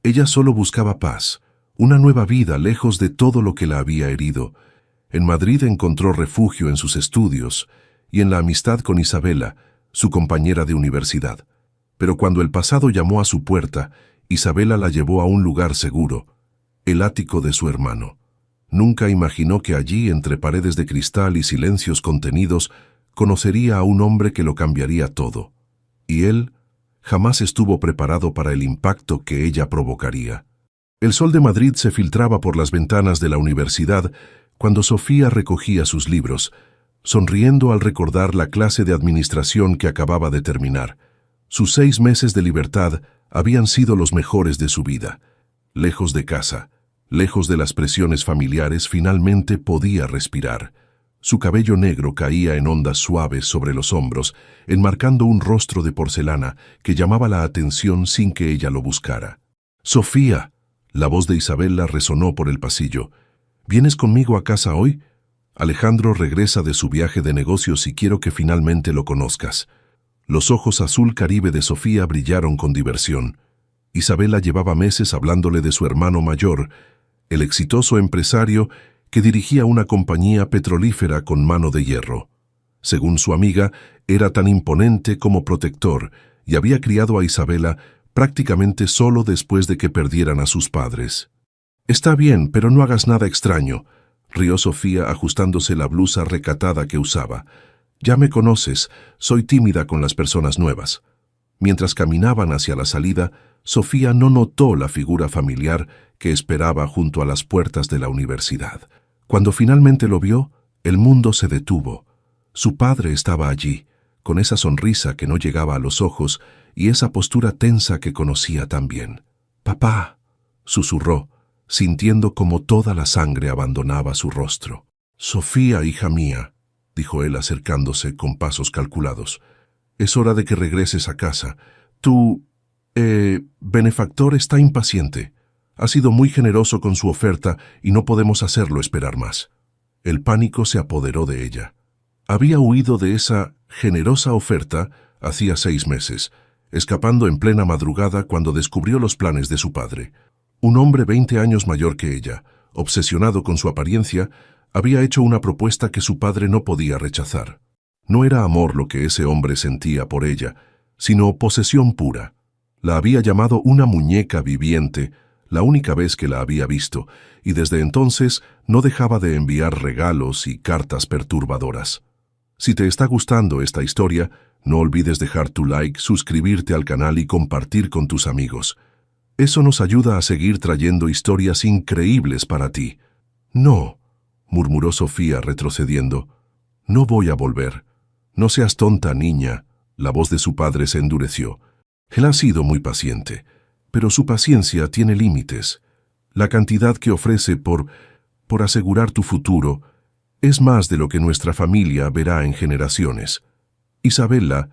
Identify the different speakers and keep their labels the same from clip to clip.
Speaker 1: Ella solo buscaba paz, una nueva vida lejos de todo lo que la había herido. En Madrid encontró refugio en sus estudios y en la amistad con Isabela, su compañera de universidad. Pero cuando el pasado llamó a su puerta, Isabela la llevó a un lugar seguro, el ático de su hermano. Nunca imaginó que allí, entre paredes de cristal y silencios contenidos, conocería a un hombre que lo cambiaría todo. Y él jamás estuvo preparado para el impacto que ella provocaría. El sol de Madrid se filtraba por las ventanas de la universidad cuando Sofía recogía sus libros, sonriendo al recordar la clase de administración que acababa de terminar. Sus 6 meses de libertad habían sido los mejores de su vida. Lejos de casa, lejos de las presiones familiares, finalmente podía respirar. Su cabello negro caía en ondas suaves sobre los hombros, enmarcando un rostro de porcelana que llamaba la atención sin que ella lo buscara. «Sofía», la voz de Isabela resonó por el pasillo. «¿Vienes conmigo a casa hoy? Alejandro regresa de su viaje de negocios y quiero que finalmente lo conozcas». Los ojos azul caribe de Sofía brillaron con diversión. Isabela llevaba meses hablándole de su hermano mayor, el exitoso empresario que dirigía una compañía petrolífera con mano de hierro. Según su amiga, era tan imponente como protector y había criado a Isabela prácticamente solo después de que perdieran a sus padres. «Está bien, pero no hagas nada extraño», rió Sofía ajustándose la blusa recatada que usaba. «Ya me conoces, soy tímida con las personas nuevas». Mientras caminaban hacia la salida, Sofía no notó la figura familiar que esperaba junto a las puertas de la universidad. Cuando finalmente lo vio, el mundo se detuvo. Su padre estaba allí, con esa sonrisa que no llegaba a los ojos y esa postura tensa que conocía tan bien. «Papá», susurró, sintiendo como toda la sangre abandonaba su rostro. «Sofía, hija mía», dijo él acercándose con pasos calculados, «es hora de que regreses a casa. Tu benefactor está impaciente. Ha sido muy generoso con su oferta y no podemos hacerlo esperar más». El pánico se apoderó de ella. Había huido de esa generosa oferta hacía 6 meses, escapando en plena madrugada cuando descubrió los planes de su padre. Un hombre 20 años mayor que ella, obsesionado con su apariencia, había hecho una propuesta que su padre no podía rechazar. No era amor lo que ese hombre sentía por ella, sino posesión pura. La había llamado una muñeca viviente, la única vez que la había visto, y desde entonces no dejaba de enviar regalos y cartas perturbadoras. Si te está gustando esta historia, no olvides dejar tu like, suscribirte al canal y compartir con tus amigos. Eso nos ayuda a seguir trayendo historias increíbles para ti. «No», murmuró Sofía retrocediendo. «No voy a volver». «No seas tonta, niña». La voz de su padre se endureció. Él ha sido muy paciente, pero su paciencia tiene límites. La cantidad que ofrece por asegurar tu futuro es más de lo que nuestra familia verá en generaciones. Isabela,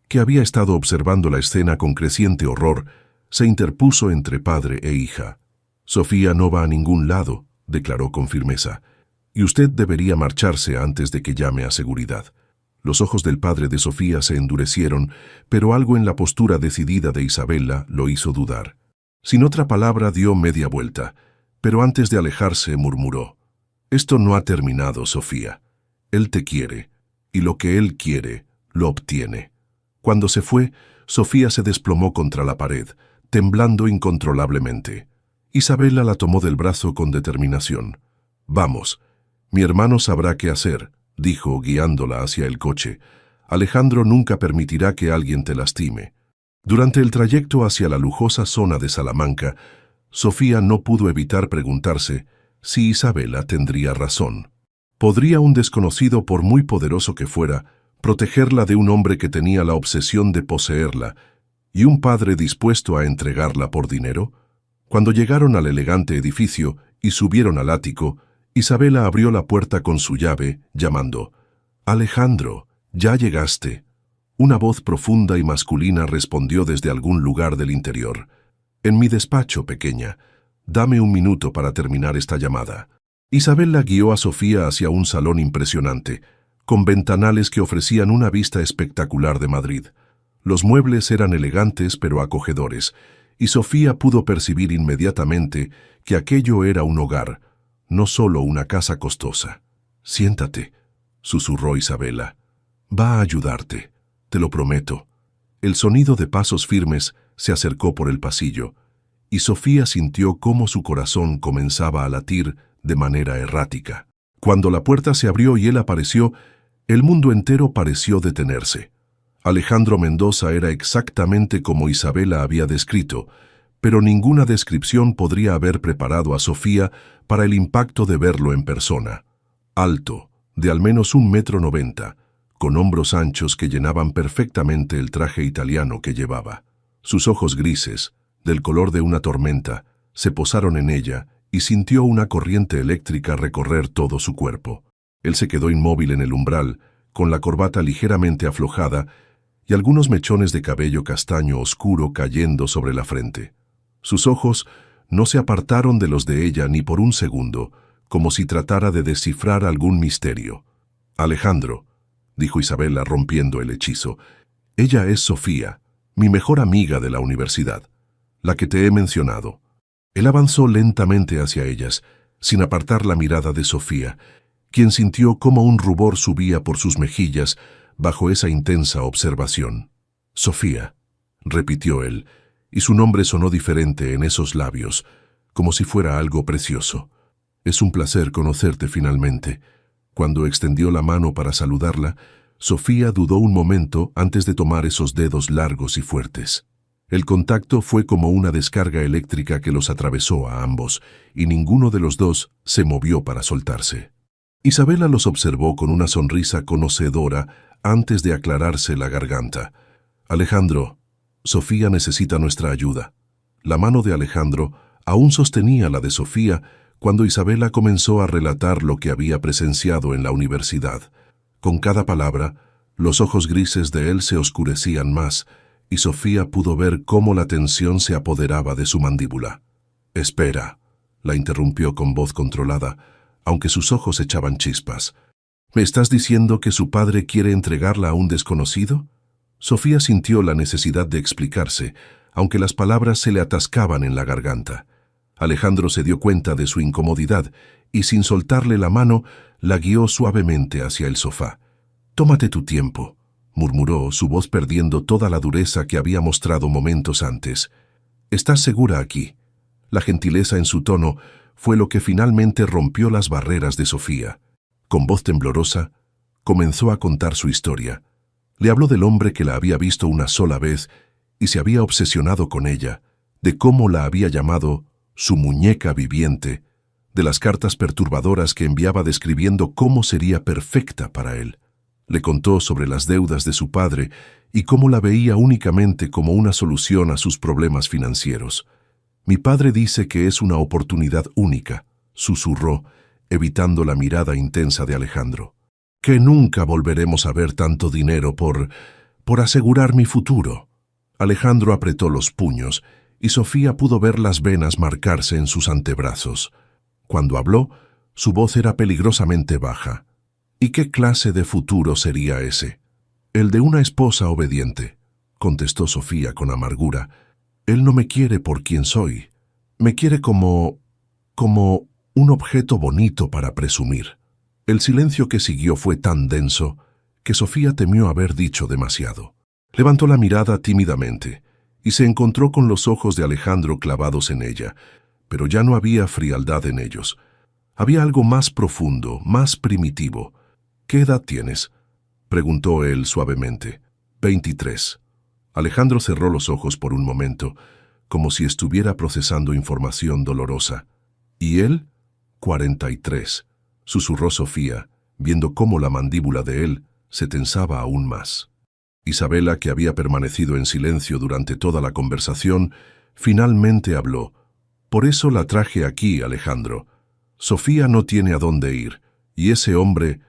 Speaker 1: que había estado observando la escena con creciente horror, se interpuso entre padre e hija. «Sofía no va a ningún lado», declaró con firmeza, «y usted debería marcharse antes de que llame a seguridad». Los ojos del padre de Sofía se endurecieron, pero algo en la postura decidida de Isabela lo hizo dudar. Sin otra palabra dio media vuelta, pero antes de alejarse murmuró: «Esto no ha terminado, Sofía. Él te quiere, y lo que él quiere, lo obtiene». Cuando se fue, Sofía se desplomó contra la pared, temblando incontrolablemente. Isabela la tomó del brazo con determinación. «Vamos, mi hermano sabrá qué hacer», dijo guiándola hacia el coche. «Alejandro nunca permitirá que alguien te lastime». Durante el trayecto hacia la lujosa zona de Salamanca, Sofía no pudo evitar preguntarse si Isabela tendría razón. ¿Podría un desconocido, por muy poderoso que fuera, protegerla de un hombre que tenía la obsesión de poseerla y un padre dispuesto a entregarla por dinero? Cuando llegaron al elegante edificio y subieron al ático, Isabela abrió la puerta con su llave, llamando: «Alejandro, ya llegaste». Una voz profunda y masculina respondió desde algún lugar del interior: «En mi despacho, pequeña. Dame un minuto para terminar esta llamada». Isabela guió a Sofía hacia un salón impresionante, con ventanales que ofrecían una vista espectacular de Madrid. Los muebles eran elegantes pero acogedores, y Sofía pudo percibir inmediatamente que aquello era un hogar, no solo una casa costosa. «Siéntate», susurró Isabela. «Va a ayudarte, te lo prometo». El sonido de pasos firmes se acercó por el pasillo, y Sofía sintió cómo su corazón comenzaba a latir de manera errática. Cuando la puerta se abrió y él apareció, el mundo entero pareció detenerse. Alejandro Mendoza era exactamente como Isabela había descrito, pero ninguna descripción podría haber preparado a Sofía para el impacto de verlo en persona. Alto, de al menos 1,90 m, con hombros anchos que llenaban perfectamente el traje italiano que llevaba. Sus ojos grises, del color de una tormenta, se posaron en ella y sintió una corriente eléctrica recorrer todo su cuerpo. Él se quedó inmóvil en el umbral, con la corbata ligeramente aflojada y algunos mechones de cabello castaño oscuro cayendo sobre la frente. Sus ojos no se apartaron de los de ella ni por un segundo, como si tratara de descifrar algún misterio. «Alejandro», dijo Isabela rompiendo el hechizo, «ella es Sofía, mi mejor amiga de la universidad, la que te he mencionado». Él avanzó lentamente hacia ellas, sin apartar la mirada de Sofía, quien sintió cómo un rubor subía por sus mejillas bajo esa intensa observación. «Sofía», repitió él, y su nombre sonó diferente en esos labios, como si fuera algo precioso. «Es un placer conocerte finalmente». Cuando extendió la mano para saludarla, Sofía dudó un momento antes de tomar esos dedos largos y fuertes. El contacto fue como una descarga eléctrica que los atravesó a ambos, y ninguno de los dos se movió para soltarse. Isabela los observó con una sonrisa conocedora antes de aclararse la garganta. «Alejandro, Sofía necesita nuestra ayuda». La mano de Alejandro aún sostenía la de Sofía cuando Isabela comenzó a relatar lo que había presenciado en la universidad. Con cada palabra, los ojos grises de él se oscurecían más, y Sofía pudo ver cómo la tensión se apoderaba de su mandíbula. «Espera», la interrumpió con voz controlada, aunque sus ojos echaban chispas. «¿Me estás diciendo que su padre quiere entregarla a un desconocido?» Sofía sintió la necesidad de explicarse, aunque las palabras se le atascaban en la garganta. Alejandro se dio cuenta de su incomodidad y, sin soltarle la mano, la guió suavemente hacia el sofá. «Tómate tu tiempo», murmuró, su voz perdiendo toda la dureza que había mostrado momentos antes. «¿Estás segura aquí?» La gentileza en su tono fue lo que finalmente rompió las barreras de Sofía. Con voz temblorosa, comenzó a contar su historia. Le habló del hombre que la había visto una sola vez y se había obsesionado con ella, de cómo la había llamado su muñeca viviente, de las cartas perturbadoras que enviaba describiendo cómo sería perfecta para él. Le contó sobre las deudas de su padre y cómo la veía únicamente como una solución a sus problemas financieros. «Mi padre dice que es una oportunidad única», susurró, evitando la mirada intensa de Alejandro. «Que nunca volveremos a ver tanto dinero por asegurar mi futuro». Alejandro apretó los puños y Sofía pudo ver las venas marcarse en sus antebrazos. Cuando habló, su voz era peligrosamente baja. «¿Y qué clase de futuro sería ese?» «El de una esposa obediente», contestó Sofía con amargura. «Él no me quiere por quien soy. Me quiere como un objeto bonito para presumir». El silencio que siguió fue tan denso que Sofía temió haber dicho demasiado. Levantó la mirada tímidamente y se encontró con los ojos de Alejandro clavados en ella, pero ya no había frialdad en ellos. Había algo más profundo, más primitivo. «¿Qué edad tienes?», preguntó él suavemente. 23. Alejandro cerró los ojos por un momento, como si estuviera procesando información dolorosa. «¿Y él?». 43, susurró Sofía, viendo cómo la mandíbula de él se tensaba aún más. Isabela, que había permanecido en silencio durante toda la conversación, finalmente habló. «Por eso la traje aquí, Alejandro. Sofía no tiene a dónde ir, y ese hombre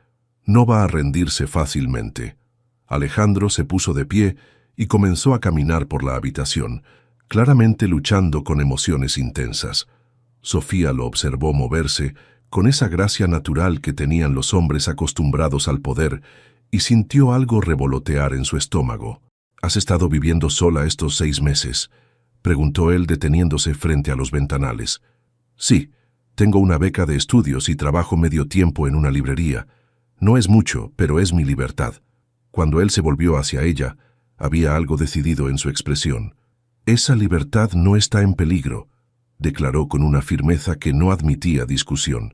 Speaker 1: no va a rendirse fácilmente». Alejandro se puso de pie y comenzó a caminar por la habitación, claramente luchando con emociones intensas. Sofía lo observó moverse con esa gracia natural que tenían los hombres acostumbrados al poder y sintió algo revolotear en su estómago. «Has estado viviendo sola estos 6 meses», preguntó él deteniéndose frente a los ventanales. Sí, tengo una beca de estudios y trabajo medio tiempo en una librería. No es mucho, pero es mi libertad. Cuando él se volvió hacia ella, había algo decidido en su expresión. Esa libertad no está en peligro, declaró con una firmeza que no admitía discusión.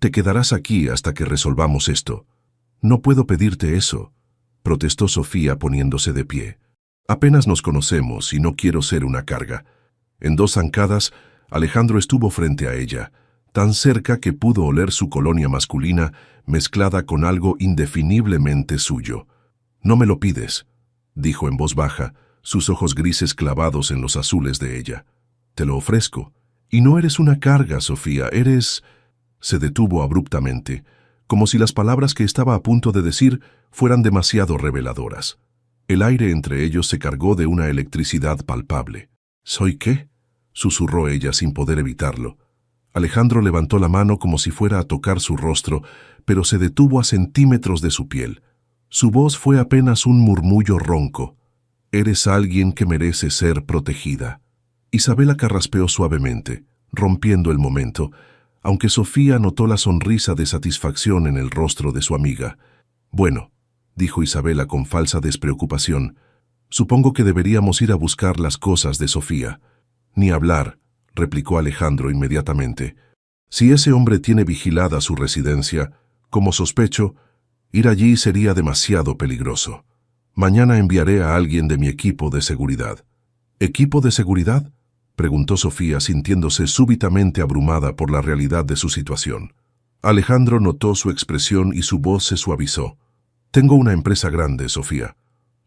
Speaker 1: Te quedarás aquí hasta que resolvamos esto. No puedo pedirte eso, protestó Sofía poniéndose de pie. Apenas nos conocemos y no quiero ser una carga. En 2 zancadas, Alejandro estuvo frente a ella, tan cerca que pudo oler su colonia masculina mezclada con algo indefiniblemente suyo. No me lo pides, dijo en voz baja, sus ojos grises clavados en los azules de ella. Te lo ofrezco. Y no eres una carga, Sofía, eres... Se detuvo abruptamente, como si las palabras que estaba a punto de decir fueran demasiado reveladoras. El aire entre ellos se cargó de una electricidad palpable. ¿Soy qué?, susurró ella sin poder evitarlo. Alejandro levantó la mano como si fuera a tocar su rostro, pero se detuvo a centímetros de su piel. Su voz fue apenas un murmullo ronco. Eres alguien que merece ser protegida. Isabela carraspeó suavemente, rompiendo el momento, aunque Sofía notó la sonrisa de satisfacción en el rostro de su amiga. Bueno, dijo Isabela con falsa despreocupación, supongo que deberíamos ir a buscar las cosas de Sofía. Ni hablar, replicó Alejandro inmediatamente. Si ese hombre tiene vigilada su residencia, como sospecho, ir allí sería demasiado peligroso. Mañana enviaré a alguien de mi equipo de seguridad. ¿Equipo de seguridad?, preguntó Sofía, sintiéndose súbitamente abrumada por la realidad de su situación. Alejandro notó su expresión y su voz se suavizó. Tengo una empresa grande, Sofía.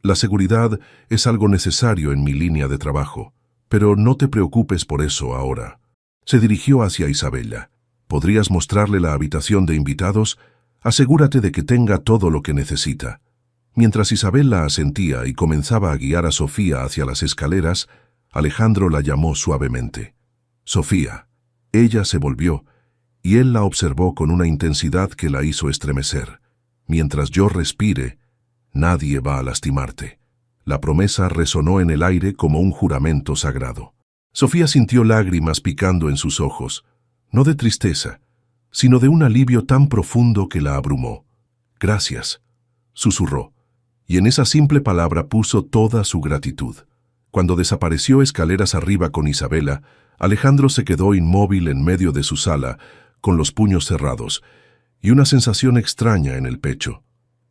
Speaker 1: La seguridad es algo necesario en mi línea de trabajo, pero no te preocupes por eso ahora. Se dirigió hacia Isabela. ¿Podrías mostrarle la habitación de invitados? Asegúrate de que tenga todo lo que necesita. Mientras Isabela asentía y comenzaba a guiar a Sofía hacia las escaleras, Alejandro la llamó suavemente. Sofía. Ella se volvió, y él la observó con una intensidad que la hizo estremecer. Mientras yo respire, nadie va a lastimarte. La promesa resonó en el aire como un juramento sagrado. Sofía sintió lágrimas picando en sus ojos, no de tristeza, sino de un alivio tan profundo que la abrumó. Gracias, susurró, y en esa simple palabra puso toda su gratitud. Cuando desapareció escaleras arriba con Isabela, Alejandro se quedó inmóvil en medio de su sala, con los puños cerrados, y una sensación extraña en el pecho.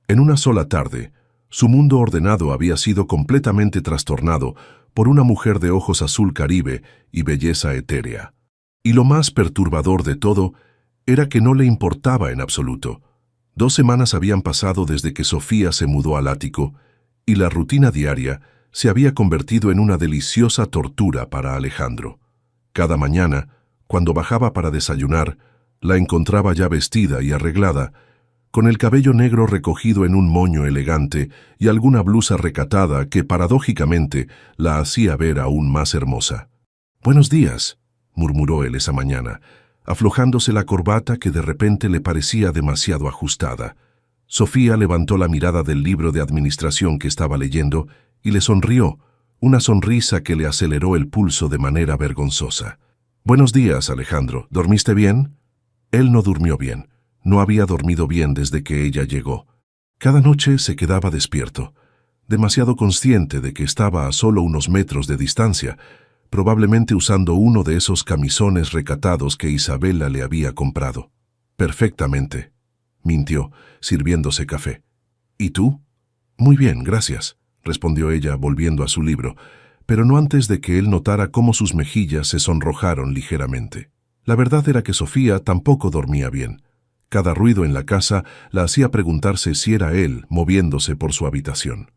Speaker 1: En una sola tarde, su mundo ordenado había sido completamente trastornado por una mujer de ojos azul caribe y belleza etérea. Y lo más perturbador de todo era que no le importaba en absoluto. 2 semanas habían pasado desde que Sofía se mudó al ático, y la rutina diaria se había convertido en una deliciosa tortura para Alejandro. Cada mañana, cuando bajaba para desayunar, la encontraba ya vestida y arreglada, con el cabello negro recogido en un moño elegante y alguna blusa recatada que paradójicamente la hacía ver aún más hermosa. «Buenos días», murmuró él esa mañana, aflojándose la corbata que de repente le parecía demasiado ajustada. Sofía levantó la mirada del libro de administración que estaba leyendo y le sonrió, una sonrisa que le aceleró el pulso de manera vergonzosa. «Buenos días, Alejandro. ¿Dormiste bien?» Él no durmió bien. No había dormido bien desde que ella llegó. Cada noche se quedaba despierto, demasiado consciente de que estaba a solo unos metros de distancia, probablemente usando uno de esos camisones recatados que Isabela le había comprado. «Perfectamente», mintió, sirviéndose café. «¿Y tú?» «Muy bien, gracias», respondió ella volviendo a su libro, pero no antes de que él notara cómo sus mejillas se sonrojaron ligeramente. La verdad era que Sofía tampoco dormía bien. Cada ruido en la casa la hacía preguntarse si era él moviéndose por su habitación.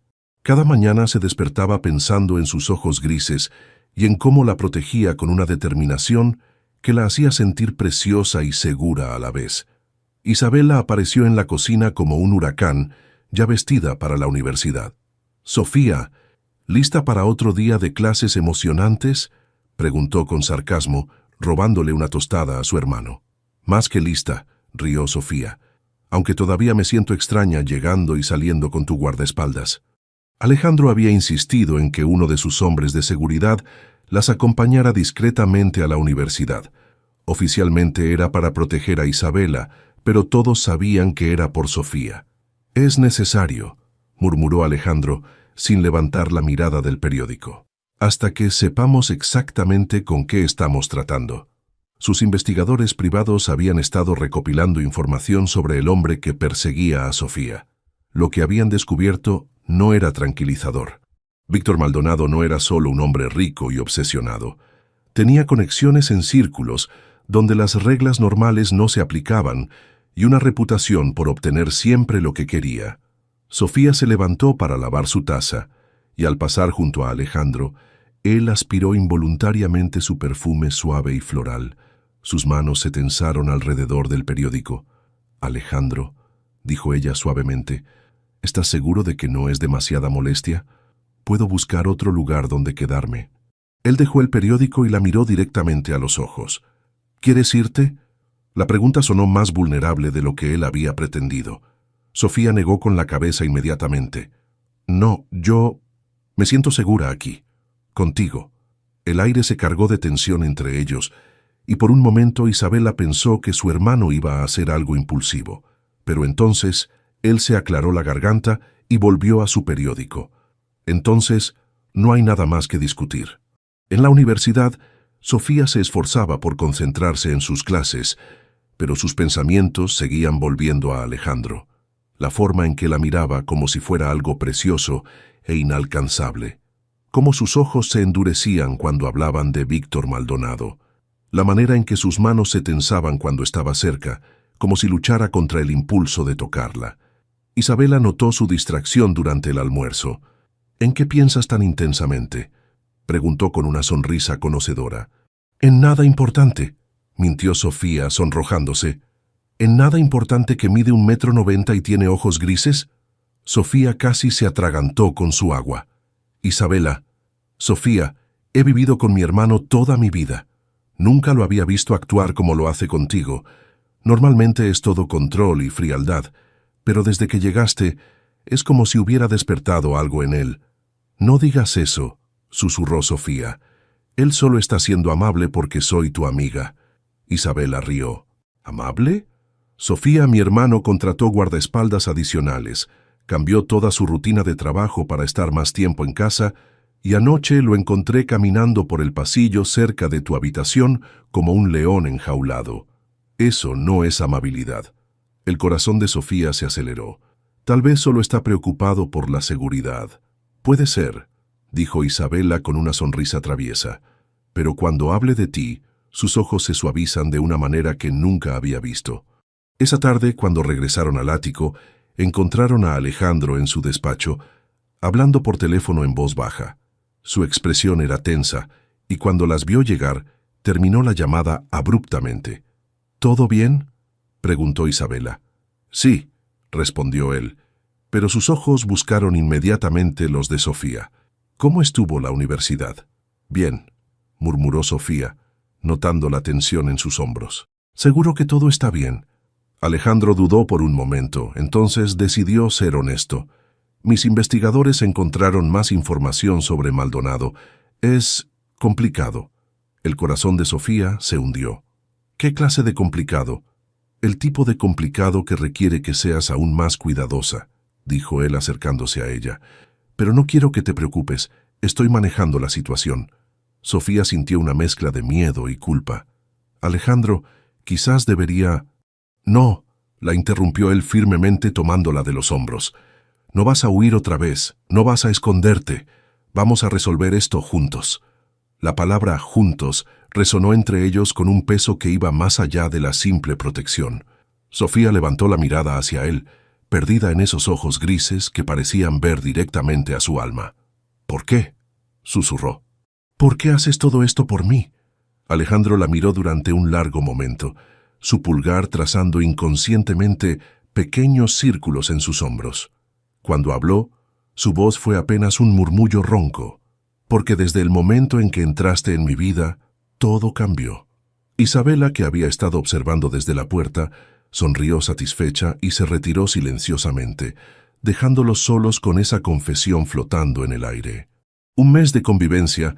Speaker 1: Cada mañana se despertaba pensando en sus ojos grises y en cómo la protegía con una determinación que la hacía sentir preciosa y segura a la vez. Isabela apareció en la cocina como un huracán, ya vestida para la universidad. «Sofía, ¿lista para otro día de clases emocionantes?», preguntó con sarcasmo, robándole una tostada a su hermano. «Más que lista», rió Sofía, «aunque todavía me siento extraña llegando y saliendo con tu guardaespaldas». Alejandro había insistido en que uno de sus hombres de seguridad las acompañara discretamente a la universidad. Oficialmente era para proteger a Isabela, pero todos sabían que era por Sofía. «Es necesario», murmuró Alejandro, sin levantar la mirada del periódico, «hasta que sepamos exactamente con qué estamos tratando». Sus investigadores privados habían estado recopilando información sobre el hombre que perseguía a Sofía. Lo que habían descubierto no era tranquilizador. Víctor Maldonado no era solo un hombre rico y obsesionado. Tenía conexiones en círculos donde las reglas normales no se aplicaban y una reputación por obtener siempre lo que quería. Sofía se levantó para lavar su taza y al pasar junto a Alejandro, él aspiró involuntariamente su perfume suave y floral. Sus manos se tensaron alrededor del periódico. «Alejandro», dijo ella suavemente, «¿estás seguro de que no es demasiada molestia? Puedo buscar otro lugar donde quedarme». Él dejó el periódico y la miró directamente a los ojos. «¿Quieres irte?». La pregunta sonó más vulnerable de lo que él había pretendido. Sofía negó con la cabeza inmediatamente. «No, yo me siento segura aquí, contigo». El aire se cargó de tensión entre ellos, y por un momento Isabela pensó que su hermano iba a hacer algo impulsivo. Pero entonces él se aclaró la garganta y volvió a su periódico. «Entonces, no hay nada más que discutir». En la universidad, Sofía se esforzaba por concentrarse en sus clases, pero sus pensamientos seguían volviendo a Alejandro. La forma en que la miraba como si fuera algo precioso e inalcanzable. Cómo sus ojos se endurecían cuando hablaban de Víctor Maldonado. La manera en que sus manos se tensaban cuando estaba cerca, como si luchara contra el impulso de tocarla. Isabela notó su distracción durante el almuerzo. «¿En qué piensas tan intensamente?», preguntó con una sonrisa conocedora. «En nada importante», mintió Sofía, sonrojándose. «¿En nada importante que mide 1,90 m y tiene ojos grises?». Sofía casi se atragantó con su agua. «Isabela, Sofía, he vivido con mi hermano toda mi vida. Nunca lo había visto actuar como lo hace contigo. Normalmente es todo control y frialdad, pero desde que llegaste es como si hubiera despertado algo en él». «No digas eso», susurró Sofía. «Él solo está siendo amable porque soy tu amiga». Isabela rió. «¿Amable?». «Sofía, mi hermano, contrató guardaespaldas adicionales, cambió toda su rutina de trabajo para estar más tiempo en casa y anoche lo encontré caminando por el pasillo cerca de tu habitación como un león enjaulado. Eso no es amabilidad». El corazón de Sofía se aceleró. «Tal vez solo está preocupado por la seguridad». «Puede ser», dijo Isabela con una sonrisa traviesa. «Pero cuando hable de ti, sus ojos se suavizan de una manera que nunca había visto». Esa tarde, cuando regresaron al ático, encontraron a Alejandro en su despacho, hablando por teléfono en voz baja. Su expresión era tensa, y cuando las vio llegar, terminó la llamada abruptamente. «¿Todo bien?», preguntó Isabela. «Sí», respondió él, pero sus ojos buscaron inmediatamente los de Sofía. «¿Cómo estuvo la universidad?». «Bien», murmuró Sofía, notando la tensión en sus hombros. «Seguro que todo está bien». Alejandro dudó por un momento, entonces decidió ser honesto. «Mis investigadores encontraron más información sobre Maldonado. Es complicado». El corazón de Sofía se hundió. «¿Qué clase de complicado?». «El tipo de complicado que requiere que seas aún más cuidadosa», dijo él acercándose a ella. «Pero no quiero que te preocupes, estoy manejando la situación». Sofía sintió una mezcla de miedo y culpa. «Alejandro, quizás debería...». «No», la interrumpió él firmemente tomándola de los hombros. «No vas a huir otra vez, no vas a esconderte. Vamos a resolver esto juntos». La palabra «juntos» resonó entre ellos con un peso que iba más allá de la simple protección. Sofía levantó la mirada hacia él, perdida en esos ojos grises que parecían ver directamente a su alma. «¿Por qué?», susurró. «¿Por qué haces todo esto por mí?». Alejandro la miró durante un largo momento, su pulgar trazando inconscientemente pequeños círculos en sus hombros. Cuando habló, su voz fue apenas un murmullo ronco. «Porque desde el momento en que entraste en mi vida, todo cambió». Isabela, que había estado observando desde la puerta, sonrió satisfecha y se retiró silenciosamente, dejándolos solos con esa confesión flotando en el aire. Un mes de convivencia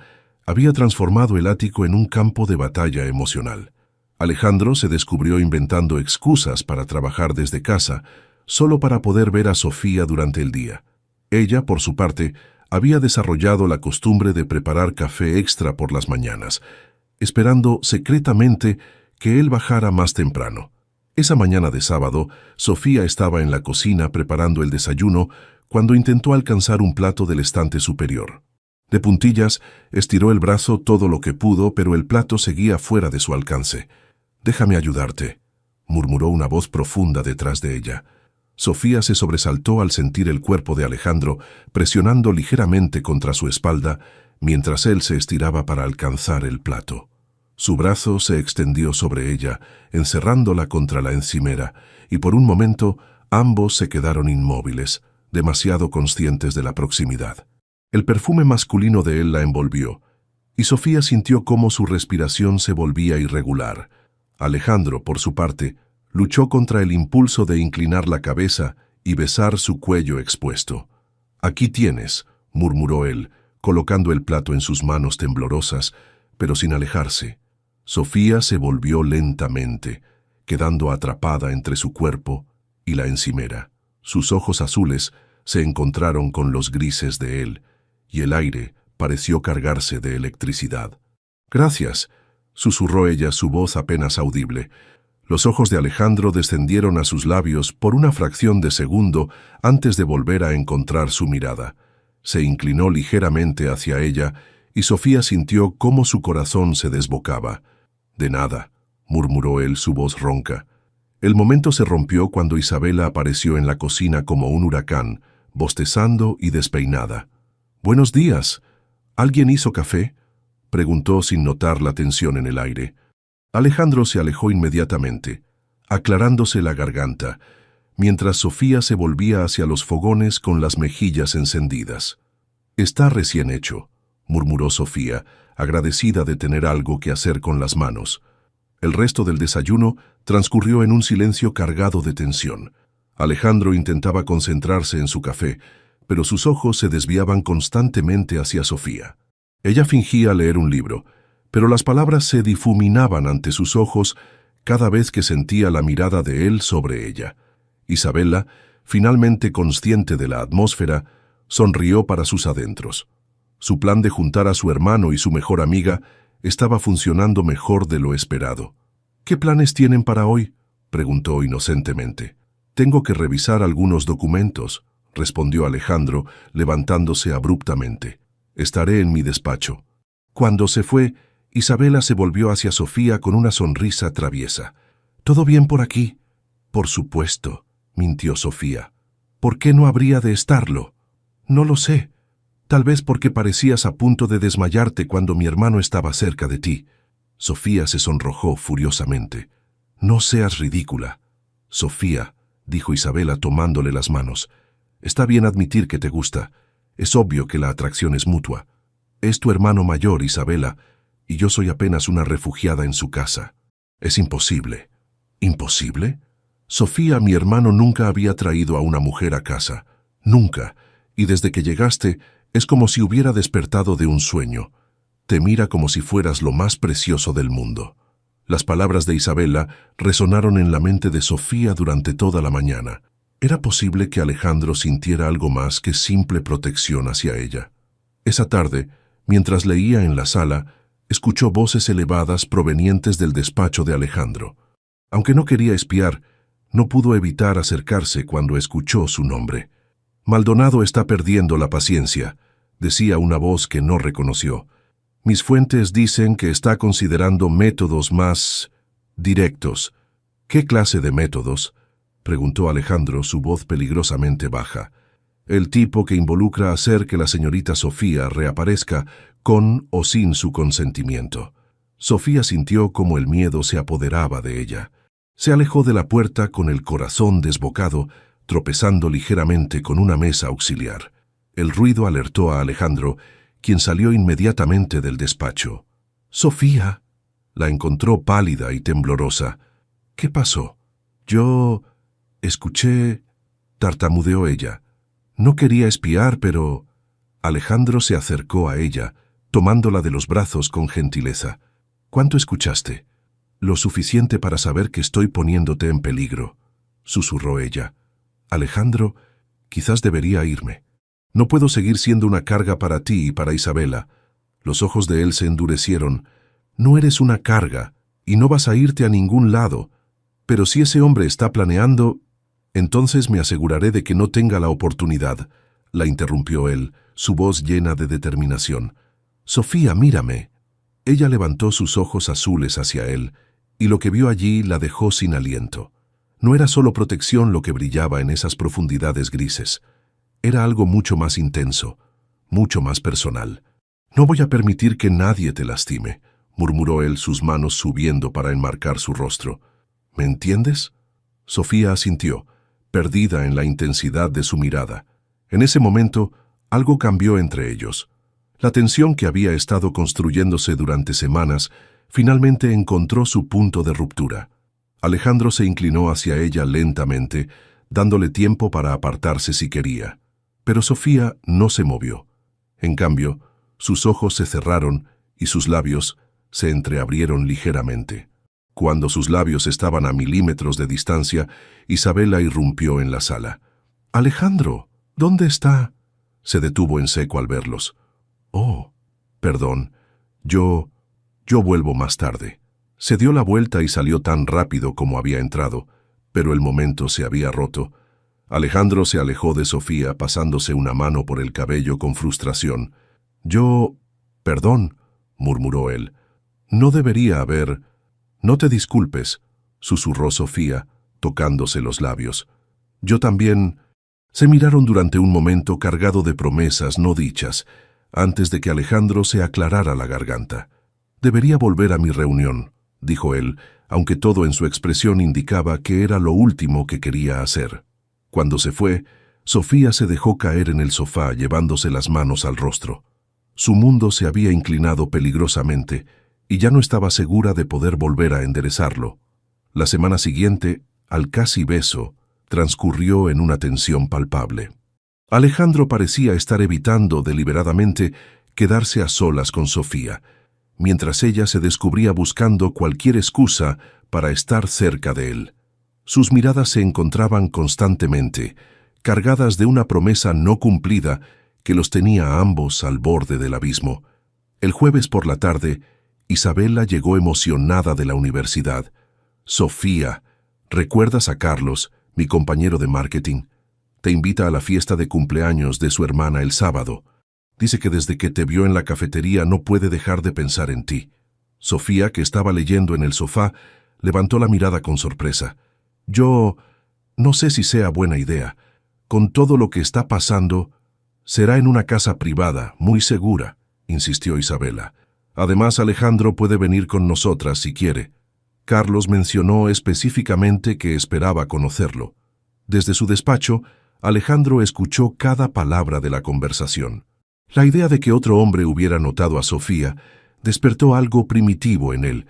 Speaker 1: había transformado el ático en un campo de batalla emocional. Alejandro se descubrió inventando excusas para trabajar desde casa, solo para poder ver a Sofía durante el día. Ella, por su parte, había desarrollado la costumbre de preparar café extra por las mañanas, esperando secretamente que él bajara más temprano. Esa mañana de sábado, Sofía estaba en la cocina preparando el desayuno cuando intentó alcanzar un plato del estante superior. De puntillas, estiró el brazo todo lo que pudo, pero el plato seguía fuera de su alcance. «Déjame ayudarte», murmuró una voz profunda detrás de ella. Sofía se sobresaltó al sentir el cuerpo de Alejandro presionando ligeramente contra su espalda mientras él se estiraba para alcanzar el plato. Su brazo se extendió sobre ella, encerrándola contra la encimera, y por un momento ambos se quedaron inmóviles, demasiado conscientes de la proximidad. El perfume masculino de él la envolvió, y Sofía sintió cómo su respiración se volvía irregular. Alejandro, por su parte, luchó contra el impulso de inclinar la cabeza y besar su cuello expuesto. «Aquí tienes», murmuró él, colocando el plato en sus manos temblorosas, pero sin alejarse. Sofía se volvió lentamente, quedando atrapada entre su cuerpo y la encimera. Sus ojos azules se encontraron con los grises de él, y el aire pareció cargarse de electricidad. «Gracias», susurró ella, su voz apenas audible. Los ojos de Alejandro descendieron a sus labios por una fracción de segundo antes de volver a encontrar su mirada. Se inclinó ligeramente hacia ella y Sofía sintió cómo su corazón se desbocaba. «De nada», murmuró él, su voz ronca. El momento se rompió cuando Isabela apareció en la cocina como un huracán, bostezando y despeinada. «Buenos días. ¿Alguien hizo café?», preguntó sin notar la tensión en el aire. Alejandro se alejó inmediatamente, aclarándose la garganta, mientras Sofía se volvía hacia los fogones con las mejillas encendidas. «Está recién hecho», murmuró Sofía, agradecida de tener algo que hacer con las manos. El resto del desayuno transcurrió en un silencio cargado de tensión. Alejandro intentaba concentrarse en su café, pero sus ojos se desviaban constantemente hacia Sofía. Ella fingía leer un libro, pero las palabras se difuminaban ante sus ojos cada vez que sentía la mirada de él sobre ella. Isabela, finalmente consciente de la atmósfera, sonrió para sus adentros. Su plan de juntar a su hermano y su mejor amiga estaba funcionando mejor de lo esperado. «¿Qué planes tienen para hoy?», preguntó inocentemente. «Tengo que revisar algunos documentos», respondió Alejandro, levantándose abruptamente. «Estaré en mi despacho». Cuando se fue, Isabela se volvió hacia Sofía con una sonrisa traviesa. «¿Todo bien por aquí?». «Por supuesto», mintió Sofía. «¿Por qué no habría de estarlo?». «No lo sé. Tal vez porque parecías a punto de desmayarte cuando mi hermano estaba cerca de ti». Sofía se sonrojó furiosamente. «No seas ridícula». «Sofía», dijo Isabela tomándole las manos. «Está bien admitir que te gusta. Es obvio que la atracción es mutua. Es tu hermano mayor, Isabela, y yo soy apenas una refugiada en su casa. Es imposible». «¿Imposible?». «Sofía, mi hermano nunca había traído a una mujer a casa. Nunca. Y desde que llegaste, es como si hubiera despertado de un sueño. Te mira como si fueras lo más precioso del mundo». Las palabras de Isabela resonaron en la mente de Sofía durante toda la mañana. ¿Era posible que Alejandro sintiera algo más que simple protección hacia ella? Esa tarde, mientras leía en la sala, escuchó voces elevadas provenientes del despacho de Alejandro. Aunque no quería espiar, no pudo evitar acercarse cuando escuchó su nombre. «Maldonado está perdiendo la paciencia», decía una voz que no reconoció. «Mis fuentes dicen que está considerando métodos más directos». «¿Qué clase de métodos?», preguntó Alejandro, su voz peligrosamente baja. «El tipo que involucra hacer que la señorita Sofía reaparezca con o sin su consentimiento». Sofía sintió como el miedo se apoderaba de ella. Se alejó de la puerta con el corazón desbocado, tropezando ligeramente con una mesa auxiliar. El ruido alertó a Alejandro, quien salió inmediatamente del despacho. «Sofía», la encontró pálida y temblorosa. «¿Qué pasó?». «Yo escuché», tartamudeó ella. «No quería espiar, pero...». Alejandro se acercó a ella, tomándola de los brazos con gentileza. «¿Cuánto escuchaste?» «Lo suficiente para saber que estoy poniéndote en peligro», susurró ella. «Alejandro, quizás debería irme. No puedo seguir siendo una carga para ti y para Isabela». Los ojos de él se endurecieron. «No eres una carga, y no vas a irte a ningún lado. Pero si ese hombre está planeando, entonces me aseguraré de que no tenga la oportunidad», la interrumpió él, su voz llena de determinación. «Sofía, mírame». Ella levantó sus ojos azules hacia él, y lo que vio allí la dejó sin aliento. No era solo protección lo que brillaba en esas profundidades grises. Era algo mucho más intenso, mucho más personal. «No voy a permitir que nadie te lastime», murmuró él, sus manos subiendo para enmarcar su rostro. «¿Me entiendes?» Sofía asintió, perdida en la intensidad de su mirada. En ese momento, algo cambió entre ellos. La tensión que había estado construyéndose durante semanas finalmente encontró su punto de ruptura. Alejandro se inclinó hacia ella lentamente, dándole tiempo para apartarse si quería. Pero Sofía no se movió. En cambio, sus ojos se cerraron y sus labios se entreabrieron ligeramente. Cuando sus labios estaban a milímetros de distancia, Isabela irrumpió en la sala. «Alejandro, ¿dónde está?» Se detuvo en seco al verlos. «Oh, perdón, yo vuelvo más tarde». Se dio la vuelta y salió tan rápido como había entrado, pero el momento se había roto. Alejandro se alejó de Sofía, pasándose una mano por el cabello con frustración. «Perdón», murmuró él. «No debería haber...» «No te disculpes», susurró Sofía, tocándose los labios. «Yo también...» Se miraron durante un momento cargado de promesas no dichas, antes de que Alejandro se aclarara la garganta. «Debería volver a mi reunión», dijo él, aunque todo en su expresión indicaba que era lo último que quería hacer. Cuando se fue, Sofía se dejó caer en el sofá llevándose las manos al rostro. Su mundo se había inclinado peligrosamente y ya no estaba segura de poder volver a enderezarlo. La semana siguiente, al casi beso, transcurrió en una tensión palpable. Alejandro parecía estar evitando deliberadamente quedarse a solas con Sofía, mientras ella se descubría buscando cualquier excusa para estar cerca de él. Sus miradas se encontraban constantemente, cargadas de una promesa no cumplida que los tenía a ambos al borde del abismo. El jueves por la tarde, Isabela llegó emocionada de la universidad. «Sofía, ¿recuerdas a Carlos, mi compañero de marketing? Te invita a la fiesta de cumpleaños de su hermana el sábado. Dice que desde que te vio en la cafetería no puede dejar de pensar en ti». Sofía, que estaba leyendo en el sofá, levantó la mirada con sorpresa. «Yo no sé si sea buena idea. Con todo lo que está pasando, será en una casa privada, muy segura», insistió Isabela. «Además, Alejandro puede venir con nosotras si quiere». Carlos mencionó específicamente que esperaba conocerlo. Desde su despacho, Alejandro escuchó cada palabra de la conversación. La idea de que otro hombre hubiera notado a Sofía despertó algo primitivo en él,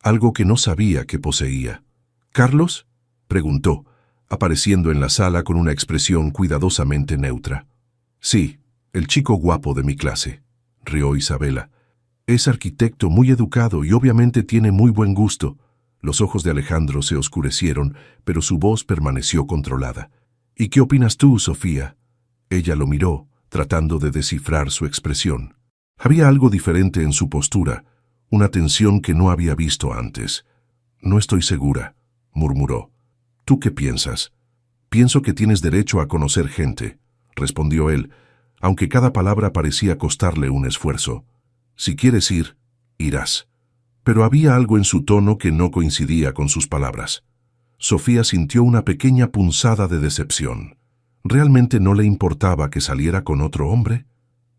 Speaker 1: algo que no sabía que poseía. «¿Carlos?», preguntó, apareciendo en la sala con una expresión cuidadosamente neutra. «Sí, el chico guapo de mi clase», rió Isabela. «Es arquitecto muy educado y obviamente tiene muy buen gusto». Los ojos de Alejandro se oscurecieron, pero su voz permaneció controlada. «¿Y qué opinas tú, Sofía?». Ella lo miró, tratando de descifrar su expresión. Había algo diferente en su postura, una tensión que no había visto antes. «No estoy segura», murmuró. «¿Tú qué piensas?». «Pienso que tienes derecho a conocer gente», respondió él, aunque cada palabra parecía costarle un esfuerzo. «Si quieres ir, irás». Pero había algo en su tono que no coincidía con sus palabras. Sofía sintió una pequeña punzada de decepción. ¿Realmente no le importaba que saliera con otro hombre?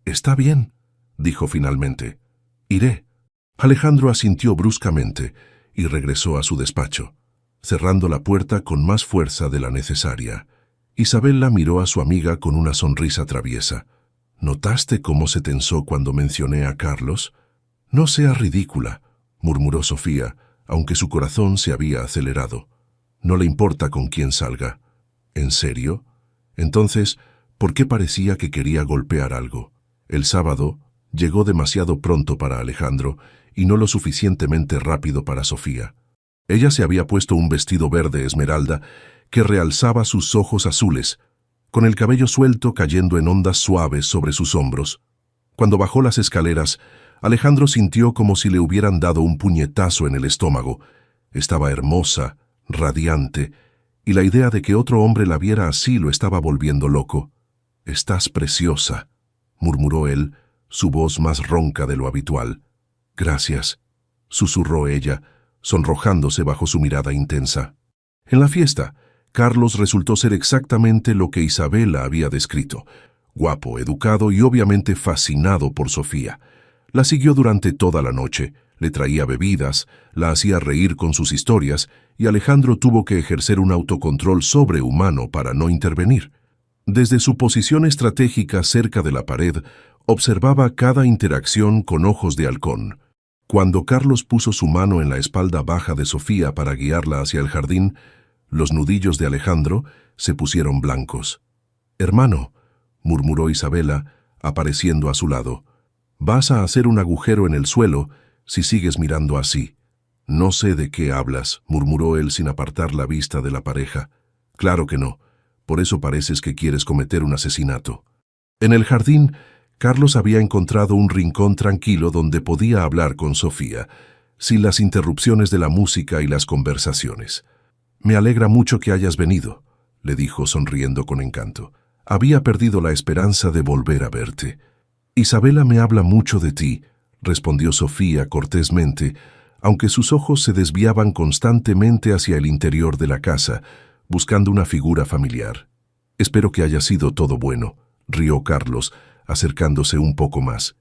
Speaker 1: «Está bien», dijo finalmente. «Iré». Alejandro asintió bruscamente y regresó a su despacho, cerrando la puerta con más fuerza de la necesaria. Isabela miró a su amiga con una sonrisa traviesa. «¿Notaste cómo se tensó cuando mencioné a Carlos?» «No seas ridícula», murmuró Sofía, aunque su corazón se había acelerado. «No le importa con quién salga». «¿En serio? Entonces, ¿por qué parecía que quería golpear algo? El sábado llegó demasiado pronto para Alejandro y no lo suficientemente rápido para Sofía. Ella se había puesto un vestido verde esmeralda que realzaba sus ojos azules, con el cabello suelto cayendo en ondas suaves sobre sus hombros. Cuando bajó las escaleras, Alejandro sintió como si le hubieran dado un puñetazo en el estómago. Estaba hermosa, radiante, y la idea de que otro hombre la viera así lo estaba volviendo loco. «Estás preciosa», murmuró él, su voz más ronca de lo habitual. «Gracias», susurró ella, sonrojándose bajo su mirada intensa. En la fiesta, Carlos resultó ser exactamente lo que Isabela había descrito: guapo, educado y obviamente fascinado por Sofía. La siguió durante toda la noche, le traía bebidas, la hacía reír con sus historias, y Alejandro tuvo que ejercer un autocontrol sobrehumano para no intervenir. Desde su posición estratégica cerca de la pared, observaba cada interacción con ojos de halcón. Cuando Carlos puso su mano en la espalda baja de Sofía para guiarla hacia el jardín, los nudillos de Alejandro se pusieron blancos. «Hermano», murmuró Isabela, apareciendo a su lado, «vas a hacer un agujero en el suelo si sigues mirando así». «No sé de qué hablas», murmuró él sin apartar la vista de la pareja. «Claro que no. Por eso pareces que quieres cometer un asesinato». En el jardín, Carlos había encontrado un rincón tranquilo donde podía hablar con Sofía, sin las interrupciones de la música y las conversaciones. «Mealegra mucho que hayas venido», le dijo sonriendo con encanto. «Había perdido la esperanza de volver a verte». «Isabela me habla mucho de ti», respondió Sofía cortésmente, aunque sus ojos se desviaban constantemente hacia el interior de la casa, buscando una figura familiar. «Espero que haya sido todo bueno», rió Carlos, acercándose un poco más.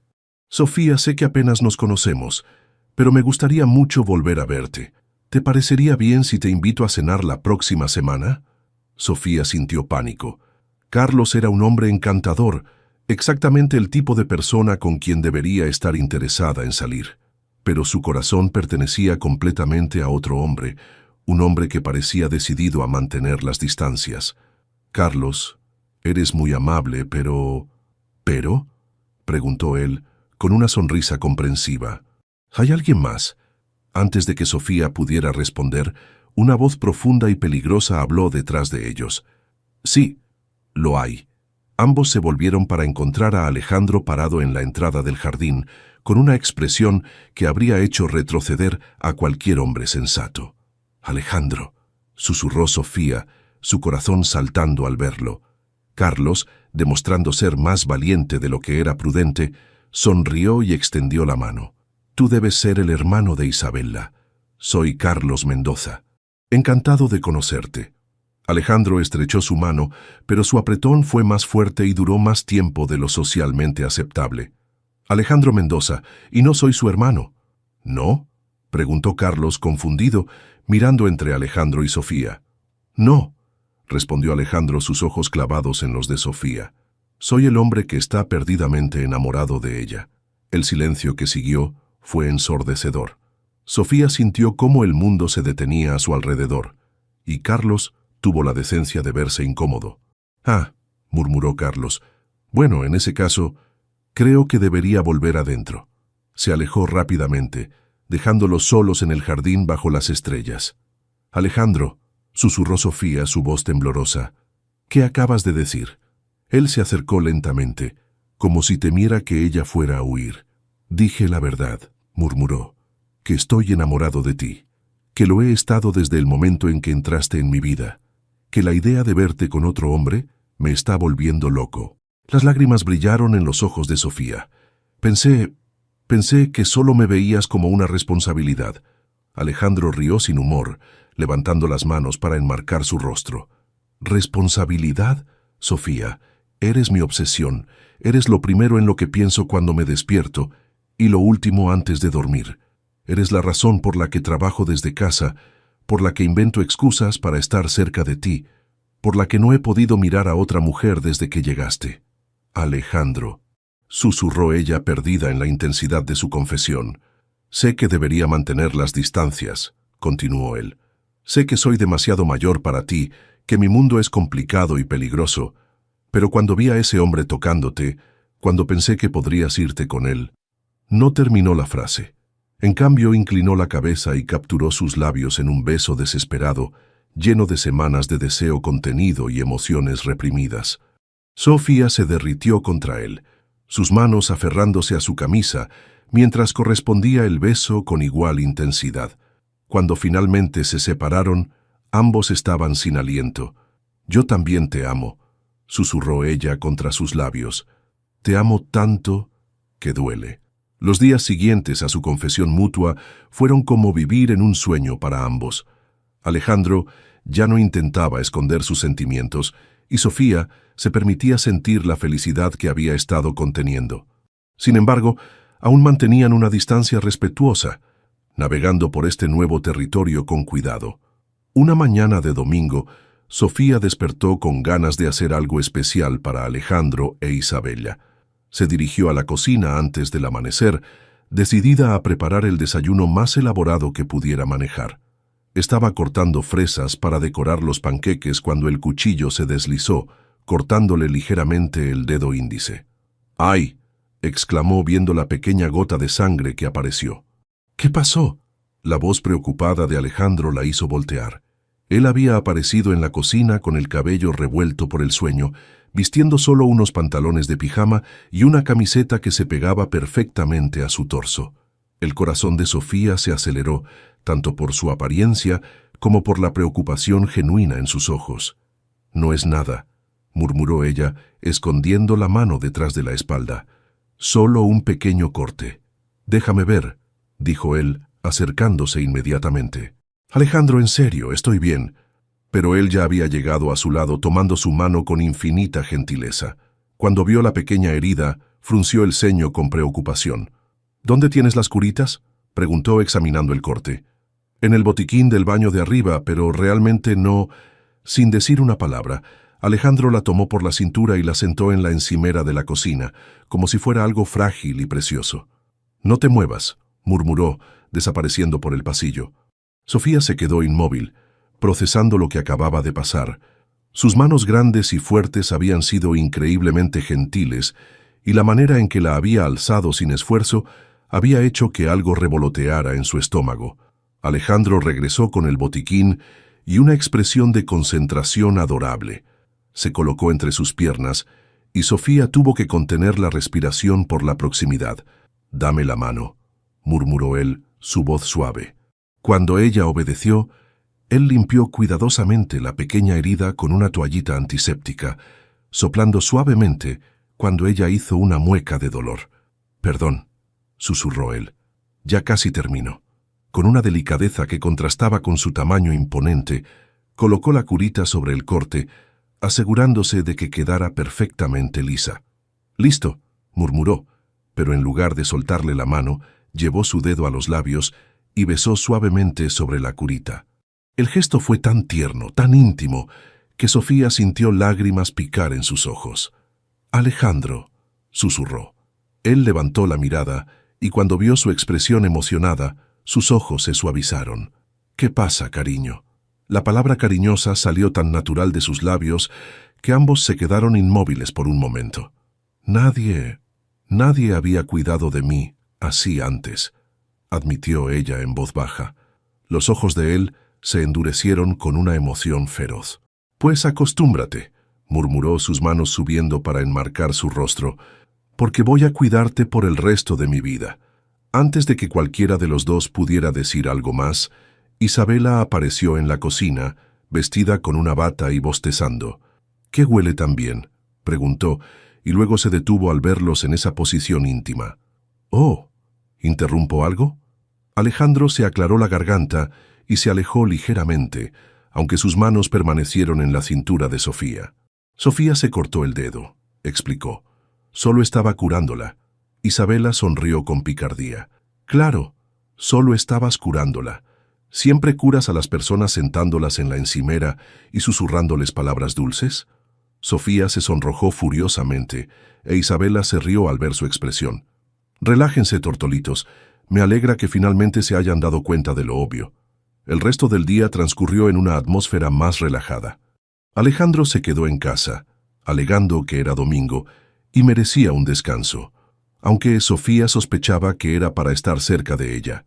Speaker 1: «Sofía, sé que apenas nos conocemos, pero me gustaría mucho volver a verte. ¿Te parecería bien si te invito a cenar la próxima semana?» Sofía sintió pánico. Carlos era un hombre encantador, exactamente el tipo de persona con quien debería estar interesada en salir. Pero su corazón pertenecía completamente a otro hombre, un hombre que parecía decidido a mantener las distancias. «Carlos, eres muy amable, pero...» «¿Pero?», preguntó él, con una sonrisa comprensiva. «¿Hay alguien más?». Antes de que Sofía pudiera responder, una voz profunda y peligrosa habló detrás de ellos. «Sí, lo hay». Ambos se volvieron para encontrar a Alejandro parado en la entrada del jardín, con una expresión que habría hecho retroceder a cualquier hombre sensato. «Alejandro», susurró Sofía, su corazón saltando al verlo. Carlos, demostrando ser más valiente de lo que era prudente, sonrió y extendió la mano. «Tú debes ser el hermano de Isabela. Soy Carlos Mendoza. Encantado de conocerte». Alejandro estrechó su mano, pero su apretón fue más fuerte y duró más tiempo de lo socialmente aceptable. «Alejandro Mendoza, y no soy su hermano». «¿No?», preguntó Carlos confundido, mirando entre Alejandro y Sofía. «No», respondió Alejandro, sus ojos clavados en los de Sofía. «Soy el hombre que está perdidamente enamorado de ella». El silencio que siguió fue ensordecedor. Sofía sintió cómo el mundo se detenía a su alrededor, y Carlos tuvo la decencia de verse incómodo. «Ah», murmuró Carlos. «Bueno, en ese caso, creo que debería volver adentro». Se alejó rápidamente, dejándolos solos en el jardín bajo las estrellas. «Alejandro», susurró Sofía, su voz temblorosa, «¿qué acabas de decir?». Él se acercó lentamente, como si temiera que ella fuera a huir. «Dije la verdad», murmuró, «que estoy enamorado de ti, que lo he estado desde el momento en que entraste en mi vida, que la idea de verte con otro hombre me está volviendo loco». Las lágrimas brillaron en los ojos de Sofía. Pensé que solo me veías como una responsabilidad». Alejandro rió sin humor, levantando las manos para enmarcar su rostro. «¿Responsabilidad? Sofía, eres mi obsesión, eres lo primero en lo que pienso cuando me despierto y lo último antes de dormir. Eres la razón por la que trabajo desde casa, por la que invento excusas para estar cerca de ti, por la que no he podido mirar a otra mujer desde que llegaste». «Alejandro», susurró ella perdida en la intensidad de su confesión. «Sé que debería mantener las distancias», continuó él. «Sé que soy demasiado mayor para ti, que mi mundo es complicado y peligroso, pero cuando vi a ese hombre tocándote, Cuando pensé que podrías irte con él. No terminó la frase. En cambio, inclinó la cabeza y capturó sus labios en un beso desesperado, lleno de semanas de deseo contenido y emociones reprimidas. Sofía se derritió contra él, sus manos aferrándose a su camisa, mientras correspondía el beso con igual intensidad. Cuando finalmente se separaron, ambos estaban sin aliento. «Yo también te amo», susurró ella contra sus labios. «Te amo tanto que duele». Los días siguientes a su confesión mutua fueron como vivir en un sueño para ambos. Alejandro ya no intentaba esconder sus sentimientos y Sofía se permitía sentir la felicidad que había estado conteniendo. Sin embargo, aún mantenían una distancia respetuosa, navegando por este nuevo territorio con cuidado. Una mañana de domingo, Sofía despertó con ganas de hacer algo especial para Alejandro e Isabella. Se dirigió a la cocina antes del amanecer, decidida a preparar el desayuno más elaborado que pudiera manejar. Estaba cortando fresas para decorar los panqueques cuando el cuchillo se deslizó, cortándole ligeramente el dedo índice. «¡Ay!», exclamó viendo la pequeña gota de sangre que apareció. «¿Qué pasó?». La voz preocupada de Alejandro la hizo voltear. Él había aparecido en la cocina con el cabello revuelto por el sueño, vistiendo solo unos pantalones de pijama y una camiseta que se pegaba perfectamente a su torso. El corazón de Sofía se aceleró, tanto por su apariencia como por la preocupación genuina en sus ojos. «No es nada», murmuró ella, escondiendo la mano detrás de la espalda. «Solo un pequeño corte». «Déjame ver», dijo él, acercándose inmediatamente. «Alejandro, en serio, estoy bien». Pero él ya había llegado a su lado tomando su mano con infinita gentileza. Cuando vio la pequeña herida, frunció el ceño con preocupación. «¿Dónde tienes las curitas?», preguntó examinando el corte. «En el botiquín del baño de arriba, pero realmente no». Sin decir una palabra, Alejandro la tomó por la cintura y la sentó en la encimera de la cocina, como si fuera algo frágil y precioso. «No te muevas», murmuró, desapareciendo por el pasillo. Sofía se quedó inmóvil, procesando lo que acababa de pasar. Sus manos grandes y fuertes habían sido increíblemente gentiles, y la manera en que la había alzado sin esfuerzo había hecho que algo revoloteara en su estómago. Alejandro regresó con el botiquín y una expresión de concentración adorable. Se colocó entre sus piernas, y Sofía tuvo que contener la respiración por la proximidad. «Dame la mano», murmuró él, su voz suave. Cuando ella obedeció, él limpió cuidadosamente la pequeña herida con una toallita antiséptica, soplando suavemente cuando ella hizo una mueca de dolor. «Perdón», susurró él. «Ya casi termino». Con una delicadeza que contrastaba con su tamaño imponente, colocó la curita sobre el corte, asegurándose de que quedara perfectamente lisa. «Listo», murmuró, pero en lugar de soltarle la mano, llevó su dedo a los labios y besó suavemente sobre la curita. El gesto fue tan tierno, tan íntimo, que Sofía sintió lágrimas picar en sus ojos. «Alejandro», susurró. Él levantó la mirada y cuando vio su expresión emocionada, sus ojos se suavizaron. «¿Qué pasa, cariño?». La palabra cariñosa salió tan natural de sus labios que ambos se quedaron inmóviles por un momento. Nadie había cuidado de mí así antes», admitió ella en voz baja. Los ojos de él se endurecieron con una emoción feroz. «Pues acostúmbrate», murmuró, sus manos subiendo para enmarcar su rostro, «porque voy a cuidarte por el resto de mi vida». Antes de que cualquiera de los dos pudiera decir algo más, Isabela apareció en la cocina, vestida con una bata y bostezando. «¿Qué huele tan bien?», preguntó, y luego se detuvo al verlos en esa posición íntima. «Oh, ¿interrumpo algo?». Alejandro se aclaró la garganta y se alejó ligeramente, aunque sus manos permanecieron en la cintura de Sofía. «Sofía se cortó el dedo», explicó. «Solo estaba curándola». Isabela sonrió con picardía. «Claro, solo estabas curándola. ¿Siempre curas a las personas sentándolas en la encimera y susurrándoles palabras dulces?». Sofía se sonrojó furiosamente, e Isabela se rió al ver su expresión. «Relájense, tortolitos. Me alegra que finalmente se hayan dado cuenta de lo obvio». El resto del día transcurrió en una atmósfera más relajada. Alejandro se quedó en casa, alegando que era domingo, y merecía un descanso, aunque Sofía sospechaba que era para estar cerca de ella.